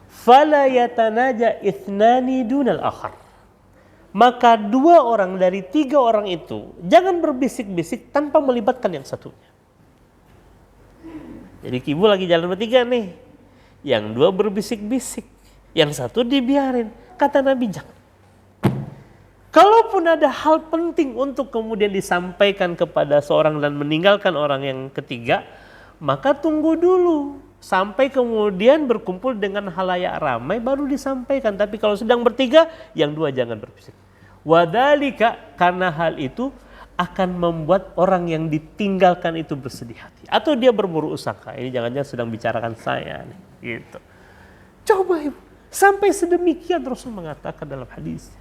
Speaker 1: fala yatanaja ithnani dunal akhar. Maka 2 orang dari 3 orang itu jangan berbisik-bisik tanpa melibatkan yang satunya. Jadi ibu lagi jalan bertiga nih, yang 2 berbisik-bisik, yang 1 dibiarin. Kata Nabi, jangan. Kalaupun ada hal penting untuk kemudian disampaikan kepada seorang dan meninggalkan orang yang ketiga, maka tunggu dulu sampai kemudian berkumpul dengan halayak ramai baru disampaikan. Tapi kalau sedang bertiga, yang 2 jangan berbisik. Wadhalika, karena hal itu akan membuat orang yang ditinggalkan itu bersedih hati. Atau dia berburuk sangka, ini jangan-jangan sedang bicarakan saya nih, gitu. Coba ibu, sampai sedemikian Rasul mengatakan dalam hadis.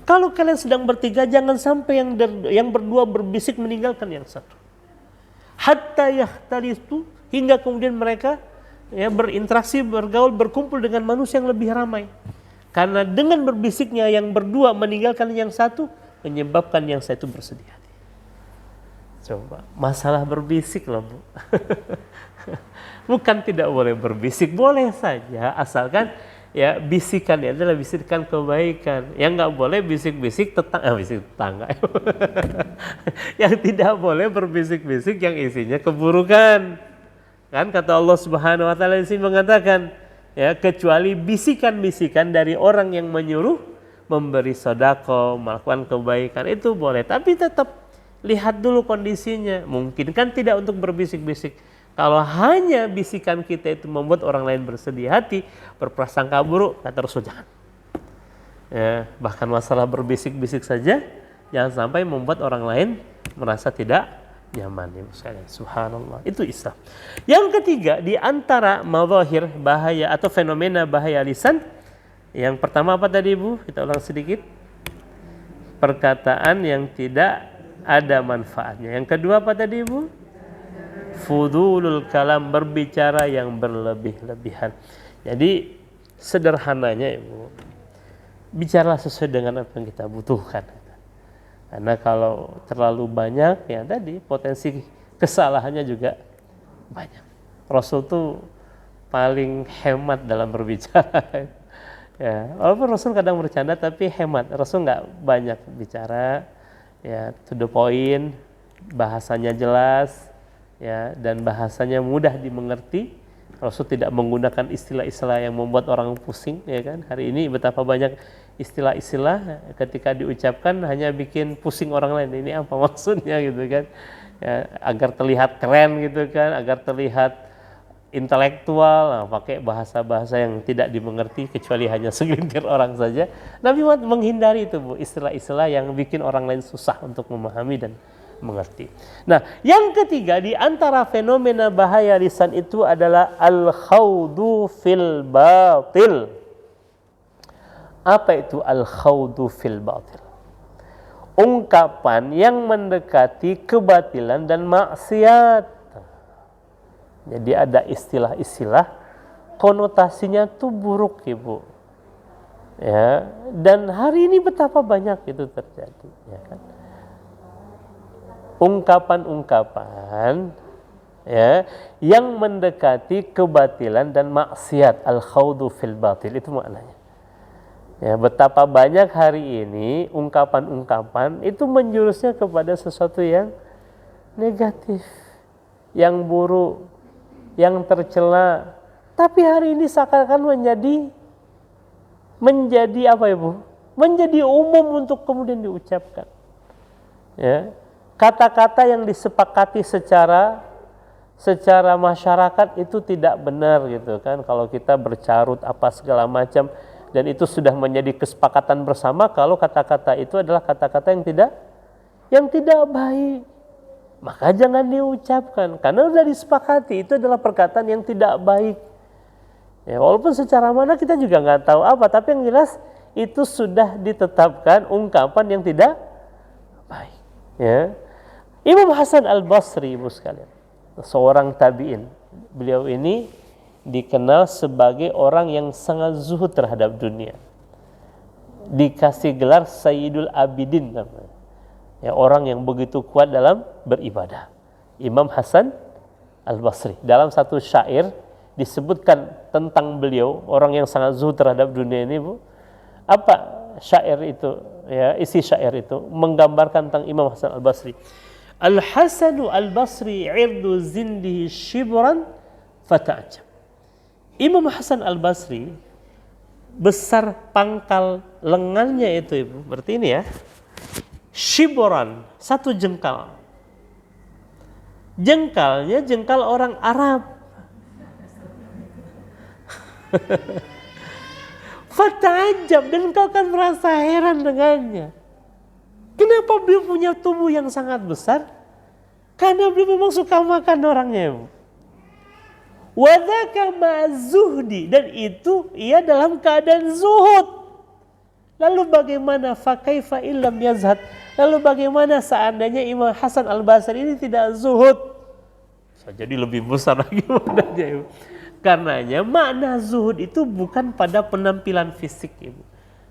Speaker 1: Kalau kalian sedang bertiga, jangan sampai yang berdua berbisik meninggalkan yang satu. Hatta yahtalitu, hingga kemudian mereka ya berinteraksi, bergaul, berkumpul dengan manusia yang lebih ramai. Karena dengan berbisiknya yang berdua meninggalkan yang satu, menyebabkan yang satu bersedih hati. Coba, masalah berbisik loh, Bu. Bukan tidak boleh berbisik, boleh saja, asalkan ya bisikannya adalah bisikan kebaikan. Yang nggak boleh bisik-bisik tetangga. Yang tidak boleh berbisik-bisik yang isinya keburukan. Kan kata Allah Subhanahu wa taala di sini mengatakan, ya, kecuali bisikan-bisikan dari orang yang menyuruh memberi sedekah, melakukan kebaikan, itu boleh. Tapi tetap lihat dulu kondisinya. Mungkin kan tidak untuk berbisik-bisik. Kalau hanya bisikan kita itu membuat orang lain bersedih hati, berprasangka buruk, kata Rasul, jangan. Ya, bahkan masalah berbisik-bisik saja jangan sampai membuat orang lain merasa tidak nyaman. Ibu sekalian, subhanallah, itu Islam. Yang ketiga, di antara mazahir bahaya atau fenomena bahaya lisan, yang pertama apa tadi Ibu? Kita ulang sedikit. Perkataan yang tidak ada manfaatnya. Yang kedua apa tadi Ibu? Fudulul kalam, berbicara yang berlebih-lebihan. Jadi sederhananya Ibu, bicaralah sesuai dengan apa yang kita butuhkan. Karena kalau terlalu banyak, ya tadi potensi kesalahannya juga banyak. Rasul tuh paling hemat dalam berbicara. Ya, walaupun Rasul kadang bercanda, tapi hemat. Rasul nggak banyak bicara, ya, to the point, bahasanya jelas, ya, dan bahasanya mudah dimengerti. Rasul tidak menggunakan istilah-istilah yang membuat orang pusing, ya kan? Hari ini betapa banyak istilah-istilah ketika diucapkan hanya bikin pusing orang lain. Ini apa maksudnya gitu kan? Ya, agar terlihat keren gitu kan, agar terlihat intelektual, nah, pakai bahasa-bahasa yang tidak dimengerti kecuali hanya segelintir orang saja. Nabi Muhammad menghindari itu Bu, istilah-istilah yang bikin orang lain susah untuk memahami dan mengerti. Nah, yang ketiga di antara fenomena bahaya lisan itu adalah al-khawdu fil batil. Apa itu al-khawdu fil batil? Ungkapan yang mendekati kebatilan dan maksiat. Jadi ada istilah-istilah konotasinya tuh buruk Ibu. Ya, dan hari ini betapa banyak itu terjadi, ya kan? Ungkapan-ungkapan, ya, yang mendekati kebatilan dan maksiat, al-khawdu fil batil, itu maknanya. Ya, betapa banyak hari ini ungkapan-ungkapan itu menjurusnya kepada sesuatu yang negatif, yang buruk, yang tercela. Tapi hari ini seakan-akan menjadi apa Ibu? Menjadi umum untuk kemudian diucapkan. Ya. Kata-kata yang disepakati secara masyarakat itu tidak benar gitu kan. Kalau kita bercarut apa segala macam, dan itu sudah menjadi kesepakatan bersama kalau kata-kata itu adalah kata-kata yang tidak baik, maka jangan diucapkan karena sudah disepakati itu adalah perkataan yang tidak baik. Ya, walaupun secara mana kita juga nggak tahu apa, tapi yang jelas itu sudah ditetapkan ungkapan yang tidak baik. Ya. Imam Hasan Al-Basri Ibu sekalian, seorang tabi'in. Beliau ini dikenal sebagai orang yang sangat zuhud terhadap dunia. Dikasih gelar Sayyidul Abidin namanya. Ya, orang yang begitu kuat dalam beribadah. Imam Hasan Al-Basri. Dalam satu syair disebutkan tentang beliau, orang yang sangat zuhud terhadap dunia ini Bu. Apa syair itu? Ya, isi syair itu menggambarkan tentang Imam Hasan Al-Basri. Al-Hasanu Al-Basri irdu zindihi shibran fata'ajab. Imam Hasan Al-Basri besar pangkal lengannya itu Ibu, berarti ini ya, shibran, satu jengkal. Jengkalnya jengkal orang Arab. Fata'ajab, dan kau kan merasa heran dengannya. Kenapa beliau punya tubuh yang sangat besar? Karena beliau memang suka makan orangnya Ibu. Wadhaka ma'zuhdi, dan itu ia dalam keadaan zuhud. Lalu bagaimana fakaifa illam yazhad? Lalu bagaimana seandainya Imam Hasan Al-Basri ini tidak zuhud? Bisa jadi lebih besar lagi maknanya Ibu. Karenanya makna zuhud itu bukan pada penampilan fisik Ibu,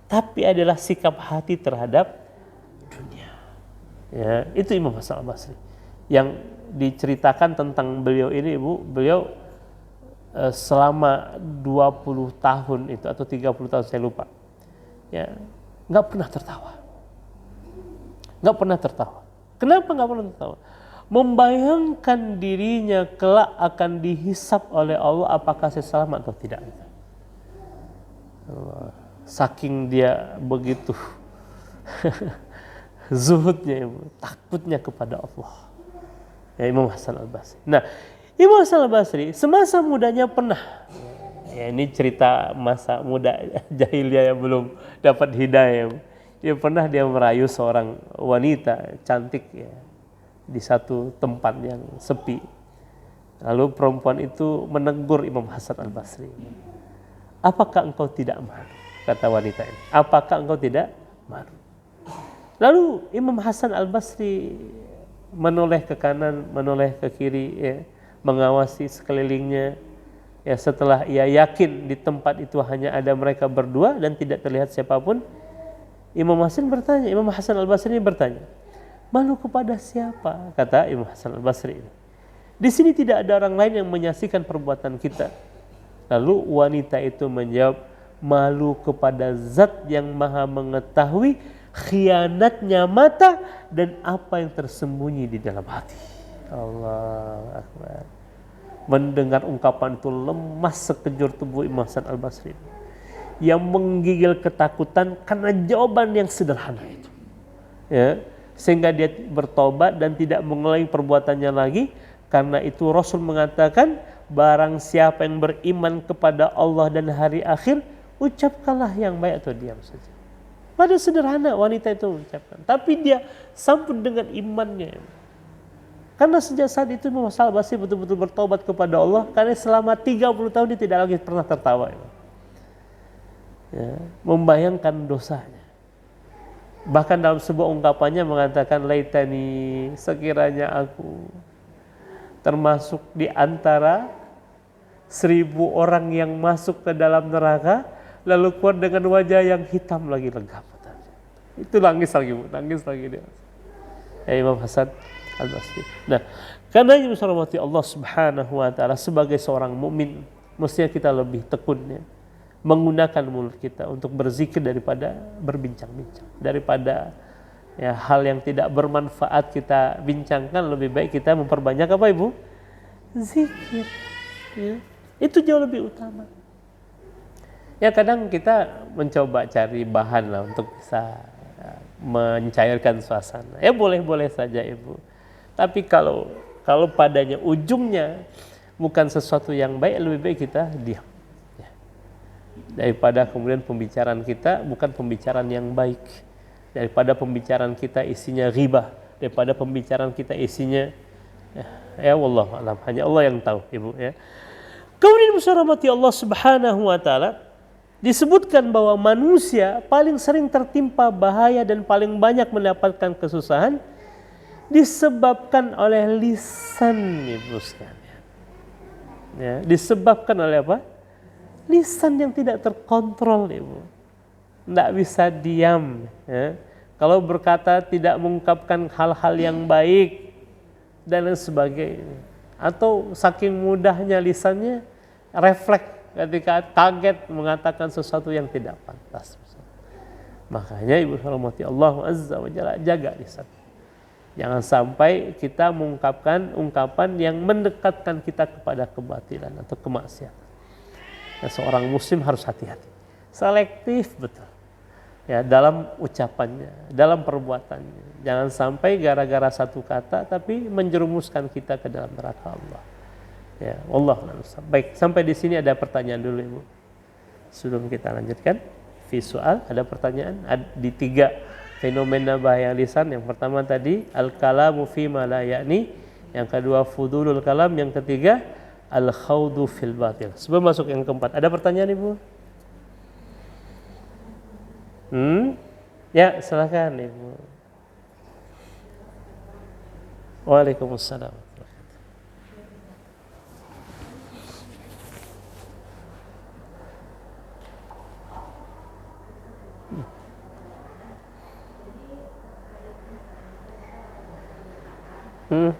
Speaker 1: tapi adalah sikap hati terhadap dunia. Ya, itu Imam Hasan Al-Basri. Yang diceritakan tentang beliau ini Ibu, beliau selama 20 tahun itu atau 30 tahun saya lupa, ya, nggak pernah tertawa. Nggak pernah tertawa. Kenapa nggak pernah tertawa? Membayangkan dirinya kelak akan dihisap oleh Allah apakah saya selamat atau tidak. Saking dia begitu zuhudnya Ibu, takutnya kepada Allah. Ya, Imam Hasan Al-Basri. Nah, Imam Hasan Al-Basri semasa mudanya pernah Ya, ini cerita masa muda jahiliyah yang belum dapat hidayah. Ya, pernah dia merayu seorang wanita cantik ya, di satu tempat yang sepi. Lalu perempuan itu menegur Imam Hasan Al-Basri. Apakah engkau tidak malu? Kata wanita ini. Apakah engkau tidak malu? Lalu Imam Hasan Al-Basri menoleh ke kanan, menoleh ke kiri, ya, mengawasi sekelilingnya. Ya, setelah ia yakin di tempat itu hanya ada mereka berdua dan tidak terlihat siapapun, Imam Hasan Al-Basri bertanya, malu kepada siapa? Kata Imam Hasan Al-Basri. Di sini tidak ada orang lain yang menyaksikan perbuatan kita. Lalu wanita itu menjawab, malu kepada Zat yang Maha mengetahui khianatnya mata dan apa yang tersembunyi di dalam hati. Allah Akbar. Mendengar ungkapan itu lemas sekejur tubuh Imam Hasan Al-Basri yang menggigil ketakutan karena jawaban yang sederhana itu. Ya, sehingga dia bertobat dan tidak mengulangi perbuatannya lagi. Karena itu Rasul mengatakan, barang siapa yang beriman kepada Allah dan hari akhir, ucapkanlah yang baik atau diam saja. Pada sederhana wanita itu mengucapkan, tapi dia sambut dengan imannya. Karena sejak saat itu Imam Hasan Al-Basri betul-betul bertobat kepada Allah, karena selama 30 tahun dia tidak lagi pernah tertawa. Ya, membayangkan dosanya. Bahkan dalam sebuah ungkapannya mengatakan, laitani, sekiranya aku termasuk di antara 1000 orang yang masuk ke dalam neraka lalu keluar dengan wajah yang hitam lagi legap. Itu nangis lagi dia. Ya, Imam Hasan Al-Basri. Nah, karena yang dirahmati Allah Subhanahu wa taala, sebagai seorang mukmin mestinya kita lebih tekun ya, menggunakan mulut kita untuk berzikir daripada berbincang-bincang, daripada ya, hal yang tidak bermanfaat kita bincangkan. Lebih baik kita memperbanyak apa Ibu? Zikir ya. Itu jauh lebih utama. Ya, kadang kita mencoba cari bahan lah untuk bisa mencairkan suasana. Ya, boleh-boleh saja Ibu. Tapi kalau padanya ujungnya bukan sesuatu yang baik, lebih baik kita diam ya. Daripada kemudian pembicaraan kita bukan pembicaraan yang baik, daripada pembicaraan kita isinya ghibah, daripada pembicaraan kita isinya ya wallahu alam, hanya Allah yang tahu Ibu ya. Kemudian rahmati Allah Subhanahu wa taala, disebutkan bahwa manusia paling sering tertimpa bahaya dan paling banyak mendapatkan kesusahan disebabkan oleh lisan Ibu sekalian. Ya, disebabkan oleh apa? Lisan yang tidak terkontrol Ibu. Tidak bisa diam ya. Kalau berkata tidak mengungkapkan hal-hal yang baik dan lain sebagainya, atau saking mudahnya lisannya refleks ketika kaget mengatakan sesuatu yang tidak pantas. Makanya Ibu rahmati Allah azza wa jalla, jaga lisan. Jangan sampai kita mengungkapkan ungkapan yang mendekatkan kita kepada kebatilan atau kemaksiatan. Nah, seorang muslim harus hati-hati, selektif betul ya, dalam ucapannya, dalam perbuatannya. Jangan sampai gara-gara satu kata tapi menjerumuskan kita ke dalam neraka Allah. Ya, wallahu a'lam. Baik, sampai di sini ada pertanyaan dulu Ibu. Sebelum kita lanjutkan fi soal, ada pertanyaan di 3 fenomena bahaya lisan. Yang pertama tadi al-kalamu fi ma la ya'ni, yang kedua fudulul kalam, yang ketiga al-khawdu fil batil. Sebelum masuk yang keempat, ada pertanyaan Ibu? Ya, silakan Ibu. Waalaikumsalam. Hmm.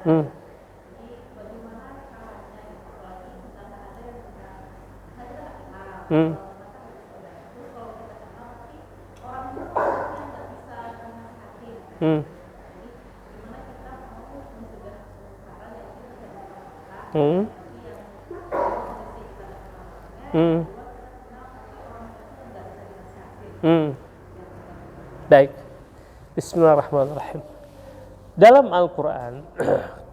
Speaker 1: Hmm. Hmm. Hmm. Hmm. Hmm. Baik. Bismillahirrahmanirrahim. Dalam Al-Quran,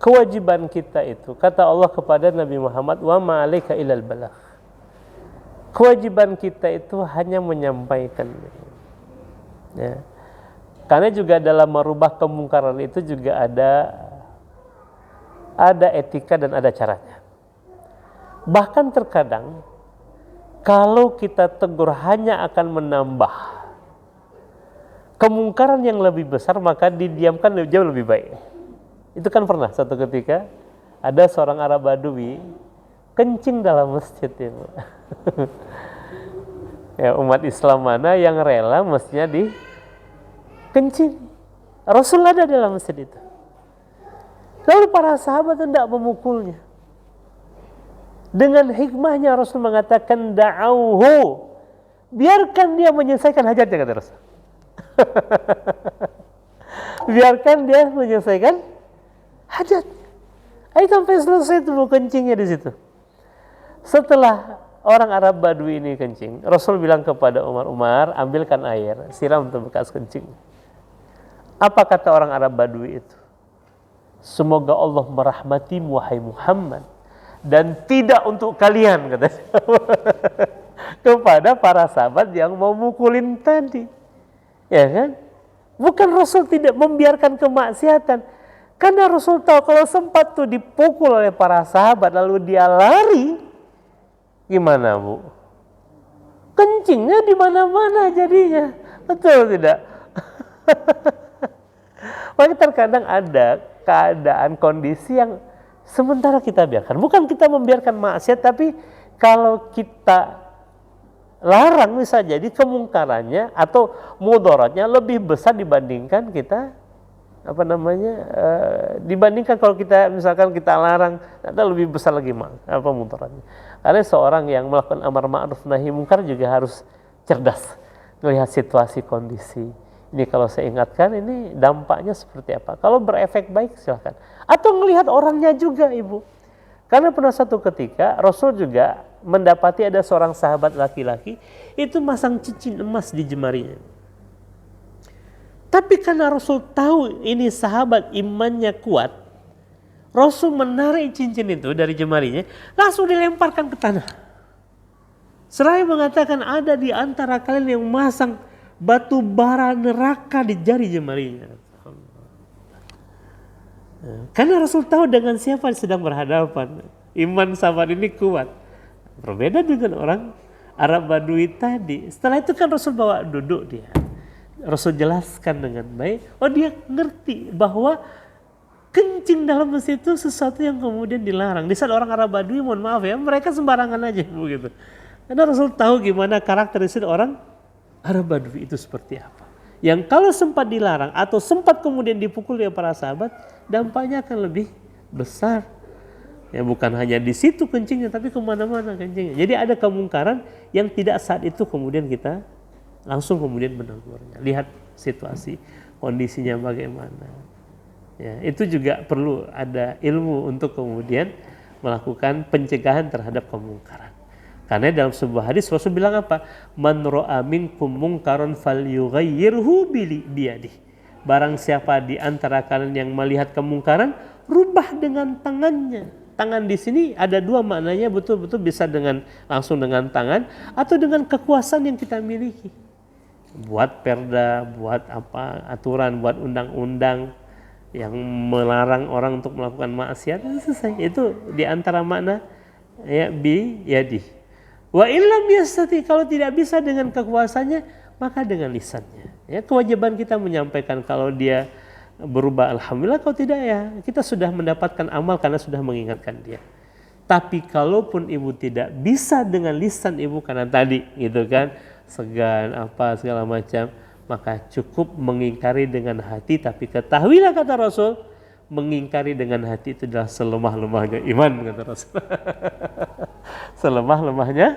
Speaker 1: kewajiban kita itu, kata Allah kepada Nabi Muhammad, wa ma'alaika ilal balagh. Kewajiban kita itu hanya menyampaikan. Ya. Karena juga dalam merubah kemungkaran itu juga ada etika dan ada caranya. Bahkan terkadang kalau kita tegur hanya akan menambah kemungkaran yang lebih besar, maka didiamkan jauh lebih baik. Itu kan pernah satu ketika ada seorang Arab Badui kencing dalam masjid itu. Ya, umat Islam mana yang rela mestinya dikencing. Rasul ada dalam masjid itu. Lalu para sahabat tidak memukulnya. Dengan hikmahnya Rasul mengatakan da'auhu, biarkan dia menyelesaikan hajatnya, kata Rasul. Biarkan dia menyelesaikan hajat. Ayo sampai selesai itu kencingnya di situ. Setelah orang Arab Badui ini kencing, Rasul bilang kepada Umar, ambilkan air, siram untuk bekas kencing. Apa kata orang Arab Badui itu? Semoga Allah merahmatimu wahai Muhammad, dan tidak untuk kalian, katanya. Kepada para sahabat yang mau mukulin tadi. Ya kan? Bukan Rasul tidak membiarkan kemaksiatan. Karena Rasul tahu kalau sempat tuh dipukul oleh para sahabat lalu dia lari, gimana, Bu? Kencingnya di mana-mana jadinya. Betul tidak? Maka terkadang ada keadaan kondisi yang sementara kita biarkan. Bukan kita membiarkan maksiat, tapi kalau kita larang bisa jadi kemungkarannya atau mudaratnya lebih besar dibandingkan kita dibandingkan kalau kita misalkan kita larang, ada lebih besar lagi mudaratnya. Karena seorang yang melakukan amar ma'ruf nahi munkar juga harus cerdas melihat situasi kondisi. Ini kalau saya ingatkan, ini dampaknya seperti apa. Kalau berefek baik silahkan. Atau melihat orangnya juga, Ibu. Karena pernah satu ketika Rasul juga mendapati ada seorang sahabat laki-laki itu masang cincin emas di jemarinya. Tapi karena Rasul tahu ini sahabat imannya kuat, Rasul menarik cincin itu dari jemarinya, langsung dilemparkan ke tanah. Seraya mengatakan ada di antara kalian yang masang batu bara neraka di jari jemarinya. Karena Rasul tahu dengan siapa sedang berhadapan. Iman sahabat ini kuat. Berbeda dengan orang Arab Badui tadi. Setelah itu kan Rasul bawa duduk dia. Rasul jelaskan dengan baik. Oh, dia ngerti bahwa kencing dalam masjid itu sesuatu yang kemudian dilarang. Di saat orang Arab Badui, mohon maaf ya, mereka sembarangan aja begitu. Karena Rasul tahu gimana karakteristik orang Arab Badui itu seperti apa. Yang kalau sempat dilarang atau sempat kemudian dipukul oleh para sahabat, dampaknya akan lebih besar. Ya, bukan hanya di situ kencingnya, tapi kemana-mana kencingnya. Jadi ada kemungkaran yang tidak saat itu kemudian kita langsung kemudian menegurnya. Lihat situasi, kondisinya bagaimana. Ya, itu juga perlu ada ilmu untuk kemudian melakukan pencegahan terhadap kemungkaran. Karena dalam sebuah hadis Rasul bilang apa? Man ra'a minkum munkaran falyughayyirhu biyadihi. Barang siapa di antara kalian yang melihat kemungkaran, rubah dengan tangannya. Tangan di sini ada dua maknanya, betul-betul bisa dengan langsung dengan tangan atau dengan kekuasaan yang kita miliki. Buat perda, buat apa aturan, buat undang-undang yang melarang orang untuk melakukan maksiat, itu selesai. Itu di antara makna ya biyadihi. Wa illam yastati, kalau tidak bisa dengan kekuasaannya, maka dengan lisannya. Ya, kewajiban kita menyampaikan. Kalau dia berubah, alhamdulillah. Kalau tidak, ya kita sudah mendapatkan amal karena sudah mengingatkan dia. Tapi kalaupun ibu tidak bisa dengan lisan ibu karena tadi gitu kan, segan apa segala macam, maka cukup mengingkari dengan hati. Tapi ketahuilah, kata Rasul, mengingkari dengan hati itu adalah selemah-lemahnya iman, kata Rasul. Selemah-lemahnya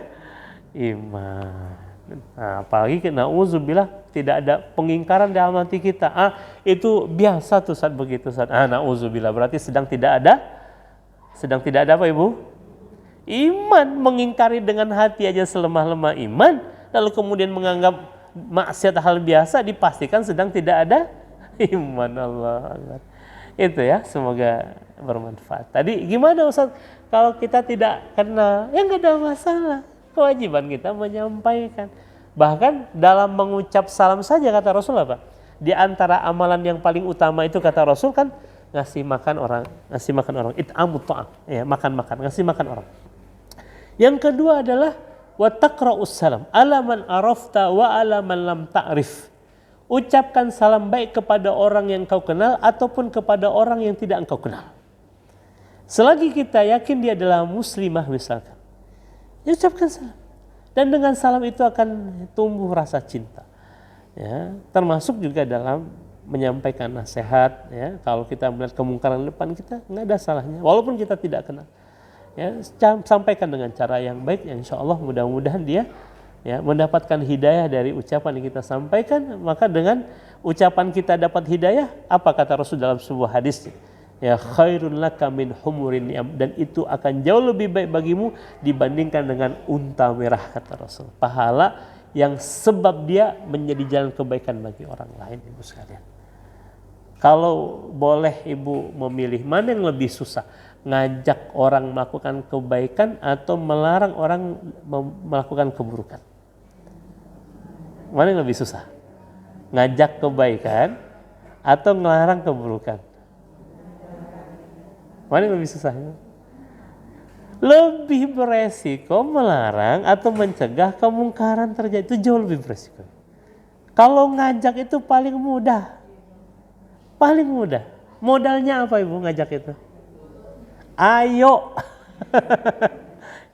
Speaker 1: iman. Nah, apalagi na'udzubillah tidak ada pengingkaran dalam hati kita. Itu biasa tuh saat begitu saat. Na'udzubillah berarti sedang tidak ada apa, Ibu? Iman. Mengingkari dengan hati aja selemah-lemah iman, lalu kemudian menganggap maksiat hal biasa, dipastikan sedang tidak ada Iman Allah. Itu ya, semoga bermanfaat. Tadi gimana Ustaz? Kalau kita tidak kenal, ya nggak ada masalah. Kewajiban kita menyampaikan. Bahkan dalam mengucap salam saja kata Rasul apa? Di antara amalan yang paling utama itu kata Rasul kan ngasih makan orang, it'amut ta'am, ya, makan, ngasih makan orang. Yang kedua adalah wa taqra'us salam ala man arafta wa ala man lam ta'rif. Ucapkan salam baik kepada orang yang kau kenal ataupun kepada orang yang tidak engkau kenal. Selagi kita yakin dia adalah muslimah misalkan, ya ucapkan salam. Dan dengan salam itu akan tumbuh rasa cinta. Ya, termasuk juga dalam menyampaikan nasihat. Ya, kalau kita melihat kemungkaran depan kita, nggak ada salahnya. Walaupun kita tidak kenal, ya, sampaikan dengan cara yang baik. Ya, insya Allah mudah-mudahan dia ya mendapatkan hidayah dari ucapan yang kita sampaikan. Maka dengan ucapan kita dapat hidayah, apa kata Rasul dalam sebuah hadis? Ya, khairun laka min humurin ni'am, dan itu akan jauh lebih baik bagimu dibandingkan dengan unta merah kata Rasul. Pahala yang sebab dia menjadi jalan kebaikan bagi orang lain, ibu sekalian. Kalau boleh ibu memilih, mana yang lebih susah? Ngajak orang melakukan kebaikan atau melarang orang melakukan keburukan? Mana yang lebih susah? Ngajak kebaikan atau melarang keburukan? Mana yang lebih susah? Lebih beresiko melarang atau mencegah kemungkaran terjadi, itu jauh lebih beresiko. Kalau ngajak itu paling mudah. Paling mudah. Modalnya apa ibu ngajak itu? Ayo.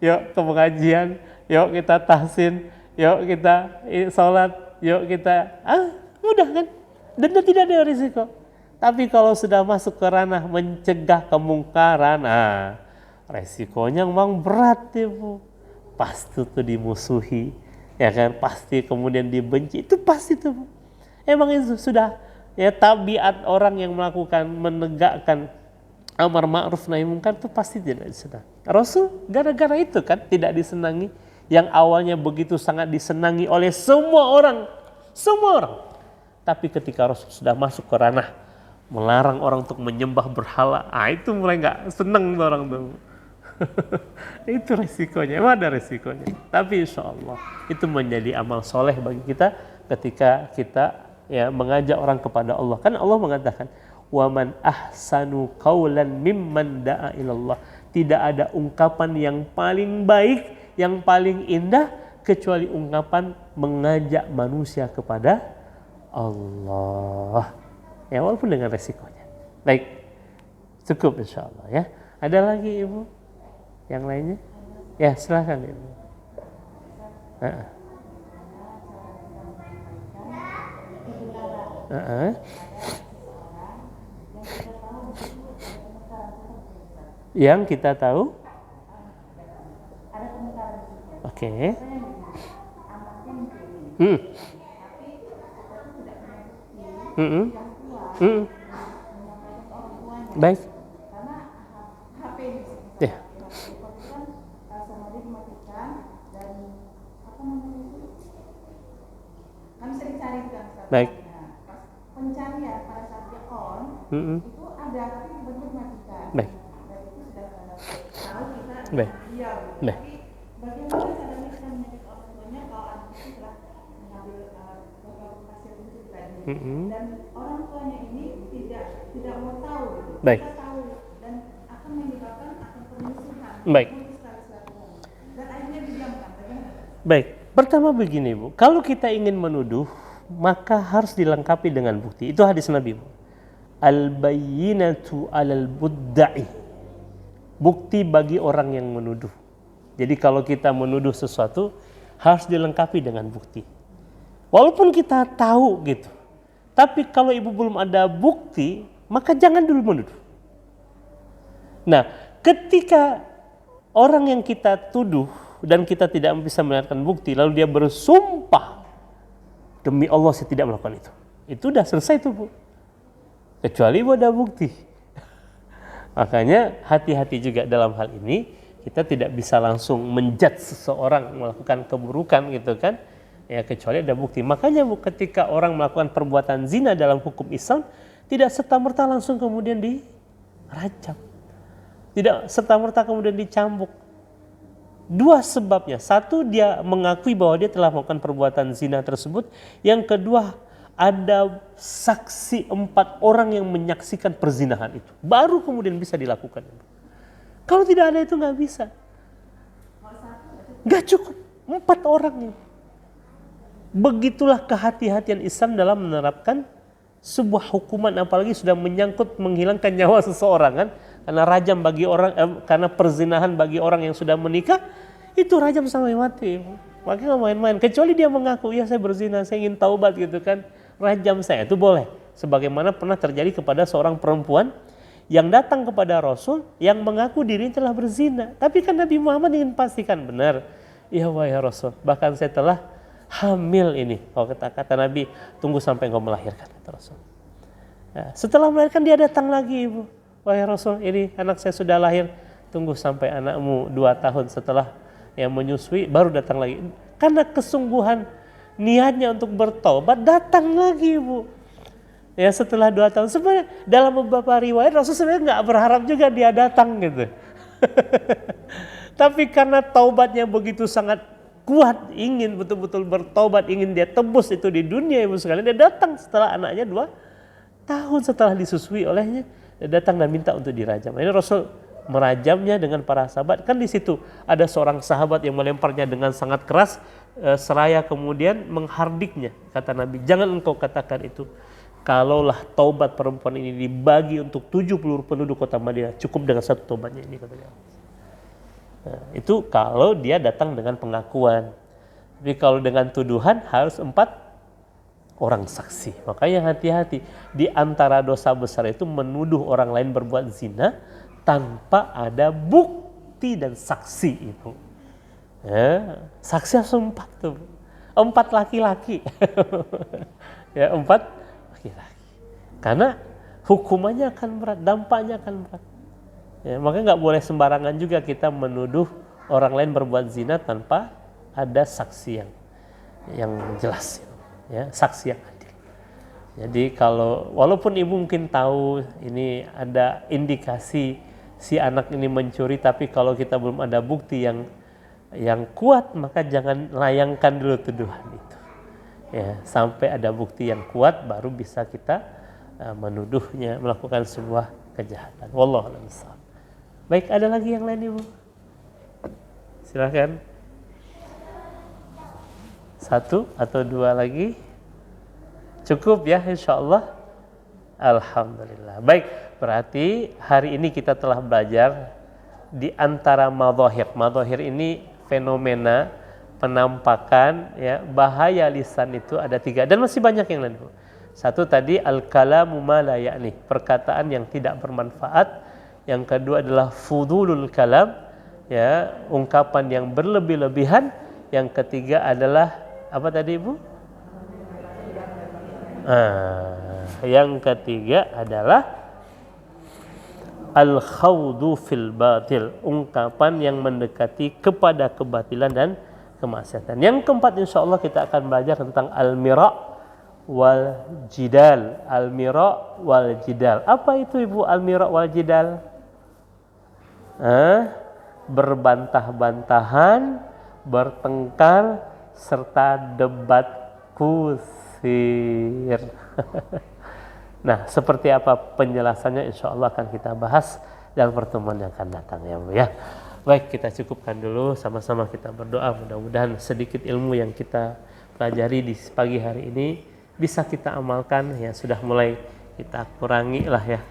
Speaker 1: Yuk ke pengajian, yuk kita tahsin, yuk kita sholat, yuk kita, mudah kan? Dan tidak ada risiko. Tapi kalau sudah masuk ke ranah mencegah kemungkaran, resikonya memang berat ibu. Pasti itu dimusuhi, ya kan? Pasti kemudian dibenci, itu pasti tuh. Emang itu sudah ya tabiat orang yang melakukan menegakkan amar ma'ruf nahi munkar itu pasti tidak disenangi. Rasul gara-gara itu kan tidak disenangi, yang awalnya begitu sangat disenangi oleh semua orang. Tapi ketika Rasul sudah masuk ke ranah melarang orang untuk menyembah berhala, itu mulai nggak seneng orang tuh. Itu resikonya, emang ada resikonya. Tapi insya Allah itu menjadi amal soleh bagi kita ketika kita ya mengajak orang kepada Allah. Kan Allah mengatakan, waman ahsanu qawlan mimman da'a ilallah. Tidak ada ungkapan yang paling baik, yang paling indah kecuali ungkapan mengajak manusia kepada Allah. Ya, walaupun dengan resikonya. Baik, cukup insya Allah ya. Ada lagi ibu? Yang lainnya? Ya, silakan ibu. Yang kita tahu? Oke. Baik. Ya. Baik.
Speaker 2: Pencarian pada saat dia on itu ada tapi bentuk matikan.
Speaker 1: Baik.
Speaker 2: Dan itu sudah tahu kita
Speaker 1: Baik.
Speaker 2: diam.
Speaker 1: Baik.
Speaker 2: Tapi bagaimana caranya kita menyakit orang tuanya kalau anak itu telah mengambil beberapa hasil itu tadi dan orang tuanya ini tidak mau tahu.
Speaker 1: Baik.
Speaker 2: Kita tahu dan akan menyebabkan akan permusuhan.
Speaker 1: Baik.
Speaker 2: Dan akhirnya didiamkan. Bagaimana?
Speaker 1: Baik. Pertama begini Bu, kalau kita ingin menuduh maka harus dilengkapi dengan bukti. Itu hadis Nabi. Al-bayyinatu 'alal mudda'i. Bukti bagi orang yang menuduh. Jadi kalau kita menuduh sesuatu harus dilengkapi dengan bukti. Walaupun kita tahu gitu. Tapi kalau ibu belum ada bukti, maka jangan dulu menuduh. Nah, ketika orang yang kita tuduh dan kita tidak bisa melihatkan bukti, lalu dia bersumpah, demi Allah saya tidak melakukan itu. Itu udah selesai tuh Bu. Kecuali ada bukti. Makanya hati-hati juga dalam hal ini. Kita tidak bisa langsung menjudge seseorang melakukan keburukan gitu kan. Ya, kecuali ada bukti. Makanya ketika orang melakukan perbuatan zina dalam hukum Islam, tidak serta-merta langsung kemudian dirajam. Tidak serta-merta kemudian dicambuk. Dua sebabnya. Satu, dia mengakui bahwa dia telah melakukan perbuatan zina tersebut. Yang kedua, ada saksi 4 orang yang menyaksikan perzinahan itu. Baru kemudian bisa dilakukan. Kalau tidak ada itu nggak bisa. Nggak cukup. 4 orang ini. Begitulah kehati-hatian Islam dalam menerapkan sebuah hukuman, apalagi sudah menyangkut menghilangkan nyawa seseorang kan. Karena rajam bagi orang, karena perzinahan bagi orang yang sudah menikah, itu rajam sampai mati. Makanya nggak main-main. Kecuali dia mengaku, ya saya berzina, saya ingin taubat gitu kan. Rajam saya, itu boleh. Sebagaimana pernah terjadi kepada seorang perempuan yang datang kepada Rasul yang mengaku dirinya telah berzina. Tapi kan Nabi Muhammad ingin pastikan benar. Ya wahai Rasul, bahkan saya telah hamil ini. Kalau kata Nabi, tunggu sampai engkau melahirkan, kata Rasul. Nah, setelah melahirkan dia datang lagi, ibu. Wahai Rasul, ini anak saya sudah lahir. Tunggu sampai anakmu 2 tahun setelah yang menyusui, baru datang lagi. Karena kesungguhan niatnya untuk bertobat, datang lagi, ibu. Ya, setelah 2 tahun. Sebenarnya dalam beberapa riwayat Rasul sebenarnya nggak berharap juga dia datang gitu. Tapi karena taubatnya begitu sangat kuat, ingin betul-betul bertobat, ingin dia tebus itu di dunia, ibu sekalian, dia datang setelah anaknya 2 tahun setelah disusui olehnya, dia datang dan minta untuk dirajam. Ini Rasul merajamnya dengan para sahabat. Kan di situ ada seorang sahabat yang melemparnya dengan sangat keras, seraya kemudian menghardiknya. Kata Nabi, jangan engkau katakan itu. Kalaulah taubat perempuan ini dibagi untuk 70 penduduk kota Madinah, cukup dengan 1 taubatnya ini, katanya. Nah, itu kalau dia datang dengan pengakuan. Tapi kalau dengan tuduhan harus 4 orang saksi. Makanya hati-hati. Di antara dosa besar itu menuduh orang lain berbuat zina tanpa ada bukti dan saksi itu. Ya, saksi harus 4 tuh. 4 laki-laki. Ya, 4 laki-laki. Karena hukumannya akan berat, dampaknya akan berat. Ya, makanya nggak boleh sembarangan juga kita menuduh orang lain berbuat zina tanpa ada saksi yang jelas, ya, saksi yang adil. Jadi kalau walaupun ibu mungkin tahu ini ada indikasi si anak ini mencuri, tapi kalau kita belum ada bukti yang kuat, maka jangan layangkan dulu tuduhan itu. Ya, sampai ada bukti yang kuat baru bisa kita menuduhnya melakukan sebuah kejahatan. Wallahu a'lam bishawab. Baik, ada lagi yang lain, ibu? Silakan. 1 atau 2 lagi? Cukup ya, insya Allah. Alhamdulillah. Baik, berarti hari ini kita telah belajar di antara madhahir. Madhahir ini fenomena, penampakan, ya, bahaya lisan itu ada 3. Dan masih banyak yang lain, ibu. 1 tadi al-kalamu ma la ya'ni, perkataan yang tidak bermanfaat. Yang kedua adalah fudulul kalam, ya, ungkapan yang berlebih-lebihan. Yang ketiga adalah apa tadi, ibu? Yang ketiga adalah al-khawdu fil batil, ungkapan yang mendekati kepada kebatilan dan kemaksiatan. Yang keempat insyaallah kita akan belajar tentang al-mira' wal jidal. Al-mira' wal jidal. Apa itu, ibu, al-mira' wal jidal? Berbantah-bantahan, bertengkar, serta debat kusir. Nah, seperti apa penjelasannya insya Allah akan kita bahas dalam pertemuan yang akan datang, ya Bu, ya. Baik, kita cukupkan dulu, sama-sama kita berdoa, mudah-mudahan sedikit ilmu yang kita pelajari di pagi hari ini bisa kita amalkan, ya. Sudah mulai kita kurangi lah, ya.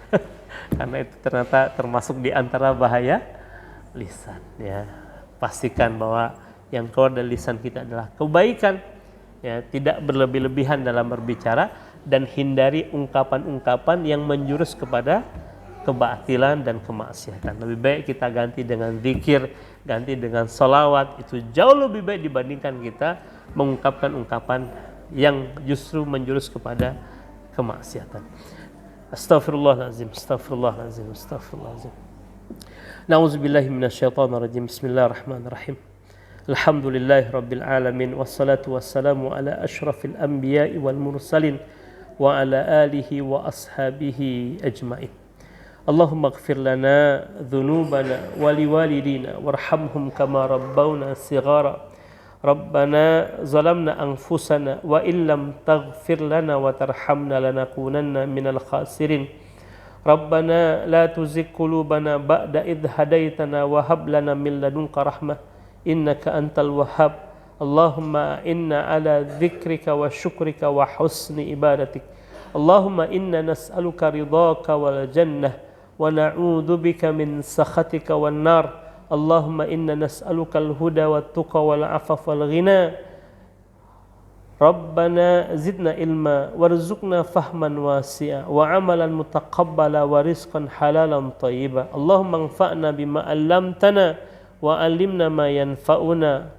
Speaker 1: Karena itu ternyata termasuk di antara bahaya lisan, ya. Pastikan bahwa yang keluar dari lisan kita adalah kebaikan, ya, tidak berlebih-lebihan dalam berbicara, dan hindari ungkapan-ungkapan yang menjurus kepada kebatilan dan kemaksiatan. Lebih baik kita ganti dengan zikir, ganti dengan sholawat, itu jauh lebih baik dibandingkan kita mengungkapkan ungkapan yang justru menjurus kepada kemaksiatan. Astaghfirullahaladzim, astaghfirullahaladzim, astaghfirullahaladzim. Na'udzubillahi minasyaitonir rajim. Bismillahirrahmanirrahim. Alhamdulillahi rabbil alamin, wassalatu wassalamu ala asyrafil anbiya'i wal mursalin wa ala alihi wa ashabihi ajma'in. Allahumma ighfir lana dhunubana wa liwalidina warhamhum kama rabbawna sighara. Rabbana zalamna anfusana wa illam taghfir lana wa tarhamna lanakunanna minal khasirin. Rabbana la tuzigh qulubana ba'da idh hadaitana wa hab lana min ladunka rahmah innaka antal wahhab. Allahumma inna ala dzikrika wa syukrika wa husni ibadatik. Allahumma inna nas'aluka ridhaka wal jannah wa na'udzu bika min sakhatika wan nar. Allahumma inna nas'aluka al huda wat tuqa wal afaf wal ghina. Rabbana zidna ilma warzuqna fahman wasi'a wa amalan mutaqabbala wa rizqan halalan thayyiba. Allahumma anfa'na bima 'allamtana wa 'allimna ma yanfa'una.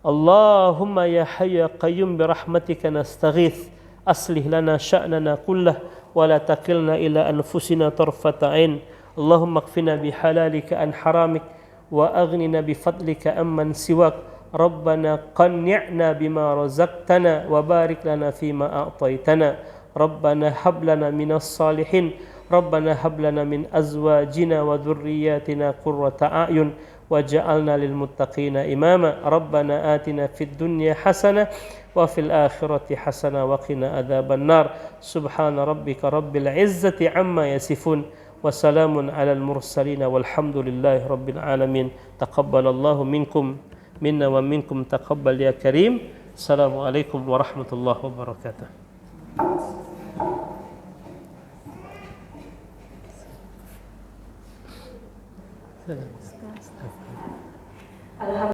Speaker 1: Allahumma ya hayyu ya qayyum bi rahmatika nastaghits aslih lana sya'nana kullah wa la takilna ila anfusina tarfata 'ain. Allahumma kfina bi halalika an haramik wa aghnina bi fadlika amman siwak. Rabbana qanni'na bima razaqtana wa barik lana fima a'taytana. Rabbana hab lana minas salihin. Rabbana hab lana min azwajina wa dhurriyyatina qurrata a'yun waj'alna lil muttaqina imama. Rabbana atina fid dunya hasanah wa fil akhirati hasanah wa qina adzaban nar. Subhana rabbika rabbil izzati amma yasifun wa salamun alal mursalin walhamdulillahi rabbil alamin. Taqabbalallahu minkum minna wa minkum taqabbal ya karim. Assalamualaikum warahmatullahi wabarakatuh.
Speaker 2: Alhamdulillah.